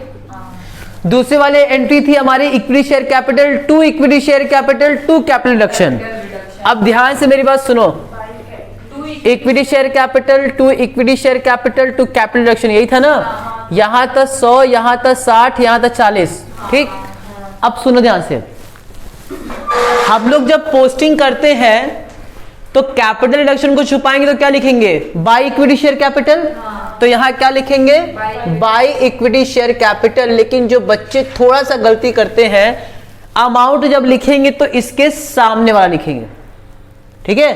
दूसरे वाले एंट्री थी हमारी equity share capital to equity share capital to capital reduction. अब ध्यान से मेरी बात सुनो, equity share capital to equity share capital to capital reduction, यही था ना? यहाँ तक 100, यहाँ तक 60, यहाँ तक 40। ठीक, अब सुनो ध्यान से, आप लोग जब पोस्टिंग करते हैं तो कैपिटल रिडक्शन को छुपाएंगे तो क्या लिखेंगे? By equity share capital. तो यहां क्या लिखेंगे? By equity share capital. लेकिन जो बच्चे थोड़ा सा गलती करते हैं, अमाउंट जब लिखेंगे तो इसके सामने वाला लिखेंगे। ठीक है,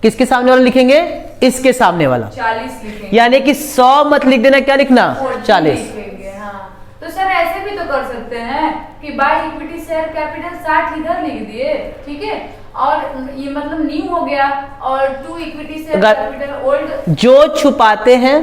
किसके सामने वाला लिखेंगे? इसके सामने वाला। 40 लिखेंगे, यानी कि 100 मत लिख देना, क्या लिखना? 40। लिखेंगे। हाँ, तो सर ऐसे भी तो कर सकते हैं कि बाय इक्विटी शेयर कैपिटल 60 इधर लिख दिए, ठीक है, और ये मतलब न्यू हो गया, और to equity share capital old. जो छुपाते हैं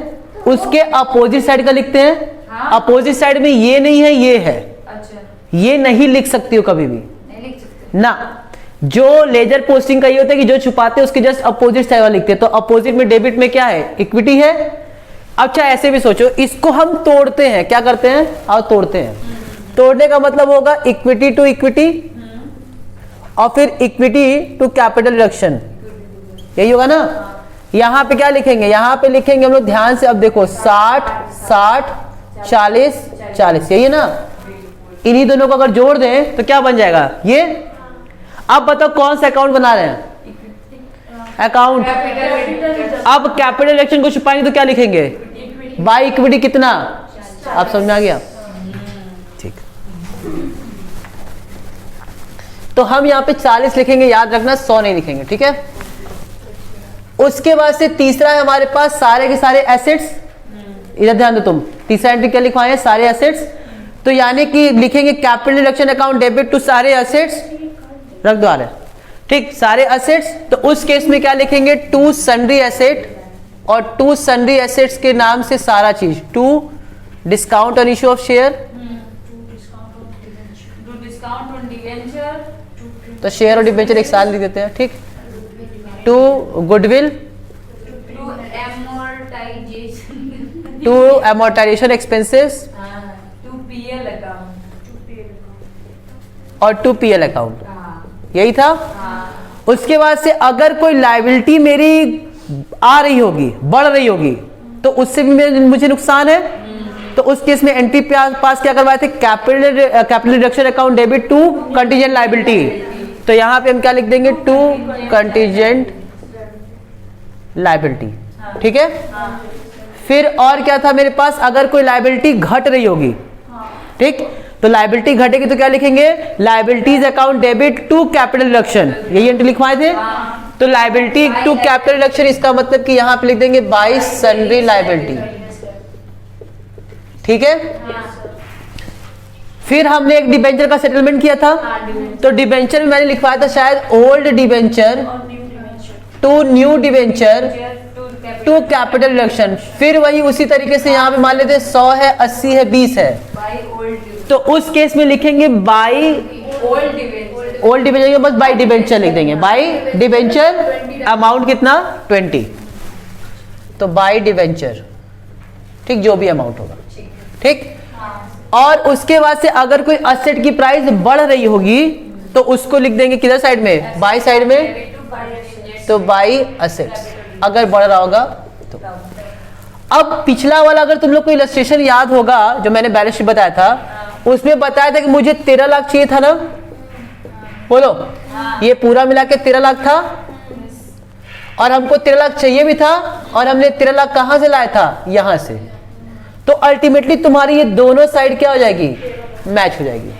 उसके अपोजिट साइड का लिखते हैं। हाँ। अपोजिट साइड में ये नहीं है, ये है। अच्छा, ये नहीं लिख सकती हो कभी भी नहीं लिख सकते ना। जो लेजर पोस्टिंग का ये होता है कि जो छुपाते हैं उसके जस्ट अपोजिट साइड वाला लिखते हैं। तो अपोजिट में डेबिट में क्या है? इक्विटी है। अब चाहे ऐसे भी सोचो, इसको हम तोड़ते हैं, क्या करते हैं? और तोड़ते हैं। तोड़ने का मतलब होगा इक्विटी टू इक्विटी और फिर इक्विटी टू कैपिटल रिडक्शन, यही होगा ना। यहां पे क्या लिखेंगे? यहां पे लिखेंगे हम लोग ध्यान से, अब देखो 60 60 40 40, यही है ना। इन्हीं दोनों को अगर जोड़ दें तो क्या बन जाएगा? ये। अब बताओ कौन सा अकाउंट बना रहे हैं? अकाउंट। अब कैपिटल रिडक्शन को छुपाएंगे तो क्या लिखेंगे? बाय इक्विटी कितना? आप समझ में आ गया? ठीक। तो हम यहाँ पे 40 लिखेंगे, याद रखना 100 नहीं लिखेंगे, ठीक है। उसके बाद से तीसरा है हमारे पास सारे के सारे एसेट्स। इधर ध्यान दो तुम, तीसरा एंट्री क्या लिखवाए हैं? सारे एसेट्स। तो यानी कि लिखेंगे capital reduction account debit to सारे एसेट्स, रख दो आ रहे, ठीक, सारे एसेट्स। तो उस केस में क्या लिखेंगे? टू सन्ड्री एसेट, और टू सन्ड्री एसेट्स के नाम से सारा चीज, to discount on issue of share, discount on debenture, तो शेयर और डिबेंचर एक साथ लिख देते हैं, ठीक। To goodwill, to amortisation, to amortisation expenses, to PL account, और टू पीएल अकाउंट, हाँ, यही था। हाँ, उसके बाद से अगर कोई लायबिलिटी मेरी आ रही होगी, बढ़ रही होगी, तो उससे भी मुझे नुकसान है। तो उस केस में एंट्री पास क्या करवाए थे? Capital reduction account debit to contingent liability. तो यहां पे हम क्या लिख देंगे? टू कंटीजेंट लायबिलिटी, ठीक है। फिर और क्या था मेरे पास? अगर कोई लायबिलिटी घट रही होगी, ठीक, तो लायबिलिटी घटेगी तो क्या लिखेंगे? Liabilities account debit to capital reduction, यही एंट्री लिखवाए थे। तो लायबिलिटी टू कैपिटल रिडक्शन, इसका मतलब कि यहां पे लिख देंगे बाय सन्ड्री लायबिलिटी, ठीक है। फिर हमने एक डिबेंचर का सेटलमेंट किया था, तो डिबेंचर में मैंने लिखवाया था शायद old debenture to new debenture to capital reduction. फिर वही उसी तरीके से यहाँ पे मान लेते 100 है, 80 है, 20 है, बाय ओल्ड, तो उस केस में लिखेंगे by old debenture, old debenture, बस बाय डिबेंचर लिख देंगे। बाय डिबेंचर अमाउंट कितना? 20, तो बाय डिबेंचर, ठीक, जो भी अमाउंट होगा, ठीक। और उसके बाद से अगर कोई असेट की प्राइस बढ़ रही होगी तो उसको लिख देंगे किधर साइड में? बाय साइड में, तो बाय असेट्स अगर बढ़ रहा होगा तो। अब पिछला वाला अगर तुम लोग को इलस्ट्रेशन याद होगा जो मैंने बैलेंस शीट बताया था, उसमें बताया था कि मुझे 13 लाख चाहिए था ना, बोलो। ये पूरा मिला के 13 लाख था, और हमको 13 लाख चाहिए भी था, और हमने 13 लाख कहां से लाया था? यहां से। तो अल्टीमेटली तुम्हारी ये दोनों साइड क्या हो जाएगी? मैच हो जाएगी।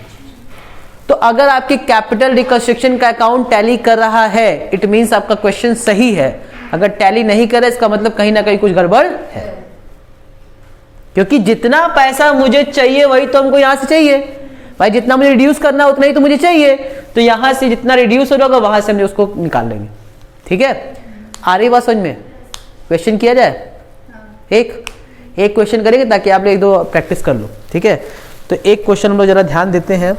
तो अगर आपकी कैपिटल रिकंस्ट्रक्शन का अकाउंट टैली कर रहा है, इट मींस आपका क्वेश्चन सही है। अगर टैली नहीं करे इसका मतलब कहीं ना कहीं कुछ गड़बड़ है, क्योंकि जितना पैसा मुझे चाहिए वही तो हमको यहां से चाहिए भाई। जितना मुझे रिड्यूस करना है उतना ही तो मुझे चाहिए, तो यहां से जितना रिड्यूस हो जाएगा वहां से हम उसको निकाल लेंगे, ठीक है। आ रही बात समझ में? क्वेश्चन किया जाए, एक क्वेश्चन करेंगे ताकि आप लोग एक दो प्रैक्टिस कर लो, ठीक है। तो एक क्वेश्चन हम लोग जरा ध्यान देते हैं,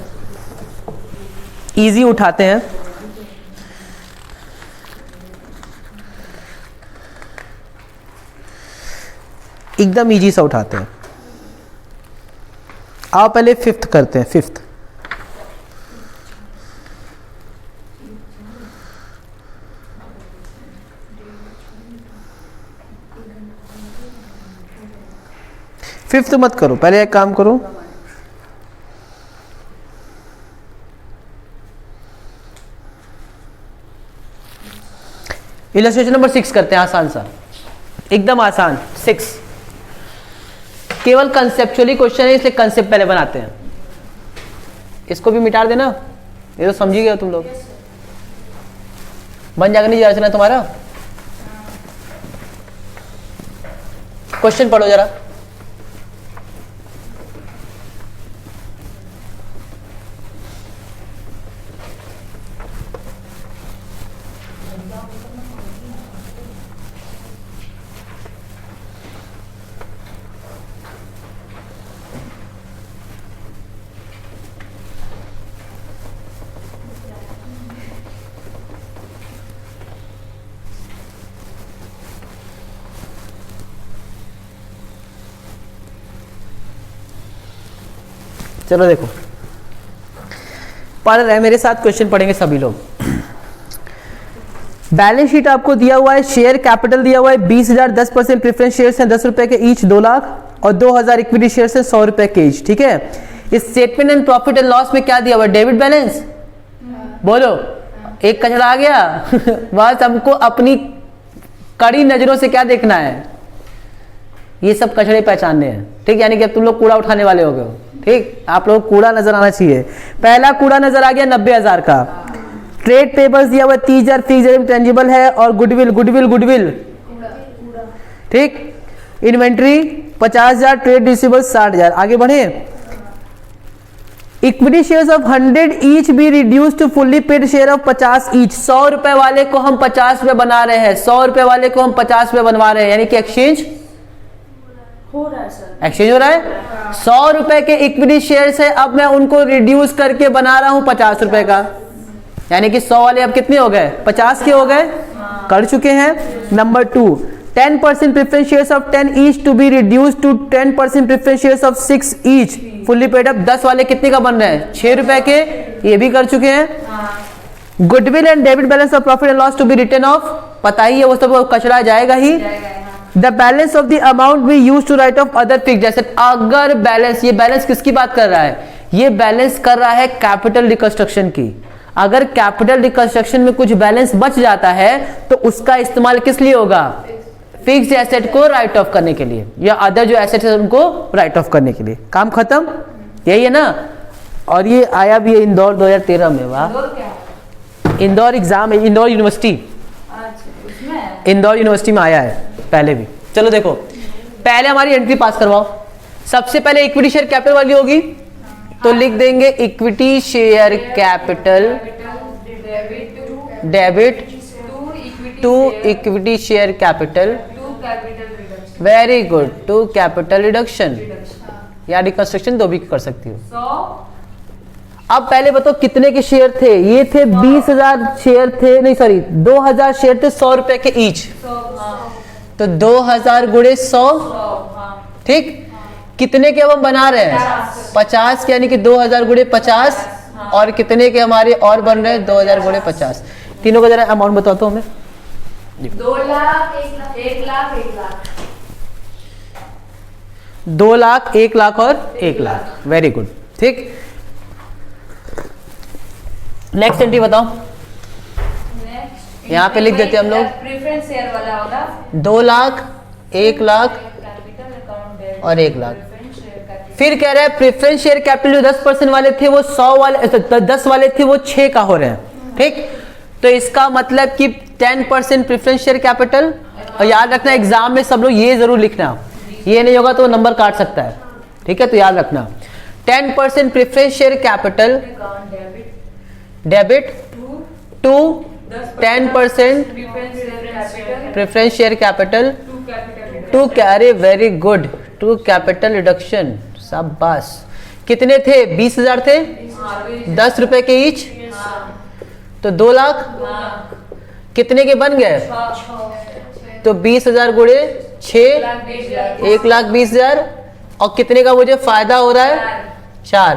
इजी उठाते हैं। एकदम इजी सा उठाते हैं। आओ पहले 5th करते हैं, 5th। फिफ्थ मत करो, पहले एक काम करो, इलस्ट्रेशन नंबर 6 करते हैं, आसान सा, एकदम आसान। 6 केवल कंसेप्चुअली क्वेश्चन है, इसलिए कंसेप्ट पहले बनाते हैं। इसको भी मिटा देना, ये तो समझ ही गए तुम लोग। बन जाएगा नहीं रचना तुम्हारा? क्वेश्चन पढ़ो जरा। चलो देखो, पढ़ रहे मेरे साथ, क्वेश्चन पढ़ेंगे सभी लोग। बैलेंस शीट आपको दिया हुआ है, शेयर कैपिटल दिया हुआ है 20,000, 10% प्रेफरेंस शेयर्स हैं 10 रुपए के ईच 2 लाख, और 2,000 इक्विटी शेयर्स हैं 100 रुपए के ईच, ठीक है। इस statement and profit and loss में क्या दिया हुआ है? Debit balance. बोलो, एक कचरा आ गया बस हमको अपनी कड़ी नजरों से क्या देखना है, ये सब कचरे पहचानने हैं, ठीक। यानी कि अब तुम लोग कूड़ा उठाने वाले हो गए, ठीक। आप लोग कूड़ा नजर आना चाहिए। पहला कूड़ा नजर आ गया 90,000 का। ट्रेड पेपर्स दिया हुआ 30,000, फिक्स्ड इंटेंजिबल है, और गुडविल, ठीक। Inventory 50,000, trade receivable 60,000। आगे बढ़े। Equity shares of 100 each be reduce to fully paid share of 50 each. 100 रुपए वाले को हम 50 रुपए बना रहे हैं, 100 रुपए वाले को हम 50 रुपए बनवा रहे हैं, यानी कि एक्सचेंज हो रहा है सर। एक्सचेंज हो रहा है। 100 रुपए के इक्विटी शेयर से अब मैं उनको रिड्यूस करके बना रहा हूं 50 रुपए का, यानी कि 100 वाले अब कितने हो गए? 50 के हो गए, कर चुके हैं। Number 2, 10% preference shares of 10 each to be reduce to 10% preference shares of 6 each fully paid up. 10 वाले कितने का बन रहे हैं? 6 रुपए के, ये भी कर चुके हैं। Goodwill and debit balance of profit and loss to be written off, पता ही है वो सब कचरा जाएगा ही। The balance of the amount we use to write off other fixed asset. अगर बैलेंस, ये बैलेंस किसकी बात कर रहा है? ये बैलेंस कर रहा है कैपिटल रिकंस्ट्रक्शन की। अगर कैपिटल रिकंस्ट्रक्शन में कुछ बैलेंस बच जाता है तो उसका इस्तेमाल किस लिए होगा? फिक्स्ड एसेट को राइट ऑफ करने के लिए, या अदर जो एसेट है उनको राइट ऑफ करने के लिए। काम खत्म, यही है ना। और ये आया भी है इंदौर 2013 में। वाह, इंदौर एग्जाम है, इंदौर यूनिवर्सिटी, इंदौर यूनिवर्सिटी में आया है पहले भी। चलो देखो, पहले हमारी एंट्री पास करवाओ। सबसे पहले इक्विटी शेयर कैपिटल वाली होगी, तो लिख देंगे equity share capital debit to equity share capital, very good, to capital reduction या रिकंस्ट्रक्शन, दो भी कर सकती हो। अब पहले बताओ कितने के शेयर थे? ये थे 20,000 शेयर थे, नहीं सॉरी 2,000 शेयर थे 100 रुपए के ईच, तो 2,000 गुणे 100, ठीक। कितने के अब हम बना रहे हैं? 50 के, यानी कि 2,000 गुणे 50, और कितने के हमारे और बन रहे हैं? 2,000 गुणे 50। तीनों का जरा अमाउंट बताओ तो हमें। 2 लाख, 1 लाख, 1 लाख, 2 लाख, 1 लाख और 1 लाख, वेरी गुड, ठीक। नेक्स्ट एंट्री बताओ। यहाँ पे लिख देते हैं हम लोग, प्रेफरेंस शेयर वाला होगा 2 लाख, 1 लाख और 1 लाख। फिर कह रहे हैं प्रेफरेंस शेयर कैपिटल जो 10% वाले थे वो 100 वाले, 10 वाले थे वो 6 का हो रहे हैं, ठीक। तो इसका मतलब कि 10% प्रेफरेंस शेयर कैपिटल, और याद रखना एग्जाम में सब लोग ये जरूर लिखना, ये नहीं होगा तो नंबर काट सकता है, ठीक है। तो याद रखना 10% preference share capital debit to 10% preference share capital to carry, very good, to capital reduction, शाबाश। कितने थे? 20,000 थे, 10 रुपए के ईच, तो 2 लाख कितने के बन गए? तो 20,000 गुणे 6, 1,20,000, और कितने का मुझे फायदा हो रहा है? 4,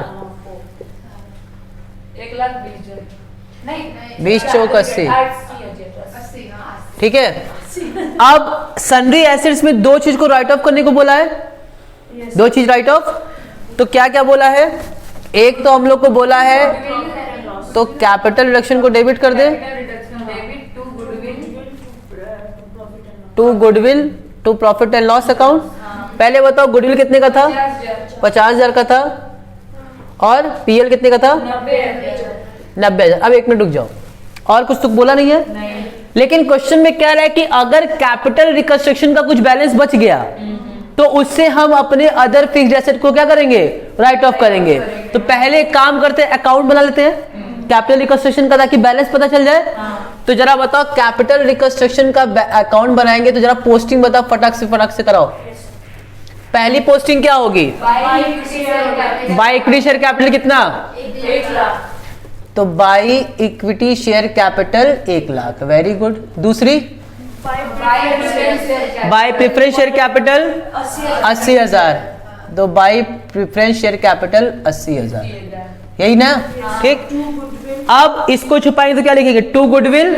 1,20,000 नहीं, 20 चौक 80, 80, ठीक है। अब सन्ड्री एसेट्स में 2 चीज को राइट ऑफ करने को बोला है, 2 चीज राइट ऑफ। तो क्या क्या बोला है? एक तो हम लोग को बोला है तो कैपिटल रिडक्शन को डेबिट कर दे, to goodwill to profit and loss account. पहले बताओ गुडविल कितने का था? 50,000 का था, और पीएल कितने का था? 90,000। अब 1 मिनट रुक जाओ, और कुछ तो बोला नहीं है? नहीं। लेकिन क्वेश्चन में क्या रहा है कि अगर कैपिटल रिकंस्ट्रक्शन का कुछ बैलेंस बच गया तो उससे हम अपने अदर फिक्स्ड एसेट को क्या करेंगे? राइट ऑफ करेंगे। तो पहले एक काम करते हैं, अकाउंट बना लेते हैं कैपिटल रिकंस्ट्रक्शन का, ताकि बैलेंस पता चल जाए। तो जरा बताओ, कैपिटल रिकंस्ट्रक्शन का अकाउंट बनाएंगे तो जरा पोस्टिंग बताओ, फटाक से कराओ। पहली पोस्टिंग क्या होगी? बाय इक्विटी शेयर कैपिटल कितना? 1 लाख। तो by equity share capital 1 lakh. Very good. दूसरी बाई प्रेफरेंस शेयर कैपिटल 80,000। तो बाई प्रेफरेंस शेयर कैपिटल 80,000, यही ना? ठीक। अब इसको छुपाएंगे तो क्या लिखेंगे? 2 गुडविल,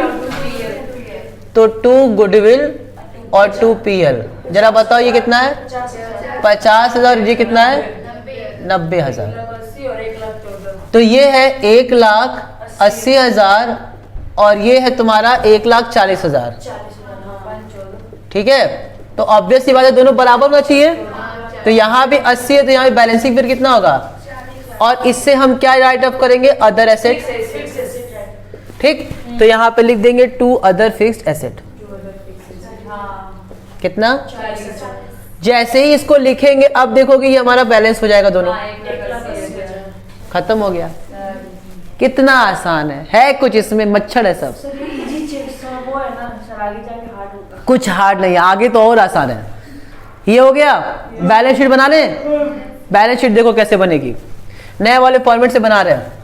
तो 2 गुडविल और 2 पीएल। जरा बताओ ये कितना है? 50,000। ये कितना है? 90,000। तो ये है 1,80,000 और ये है तुम्हारा 1,40,000। ठीक है, तो ऑब्वियस सी बात है दोनों बराबर होना चाहिए। तो यहाँ भी 80 है, तो यहाँ भी बैलेंसिंग फिर कितना होगा? और इससे हम क्या राइट ऑफ करेंगे? Other asset. ठीक, तो यहाँ पे लिख देंगे 2 अदर फिक्स्ड एसेट। कितना? जैसे ही इसको लिखेंगे अब देखोगे ये हमारा बैलेंस हो जाएगा, दोनों खत्म हो गया। कितना आसान है कुछ इसमें मच्छर है सब। सर ये इजी चेक सर वो है ना सर, आगे जाके हार्ड होगा। कुछ हार्ड नहीं है, आगे तो और आसान है। ये हो गया। बैलेंस शीट बना लें। बैलेंस शीट देखो कैसे बनेगी, नए वाले फॉर्मेट से बना रहे हैं।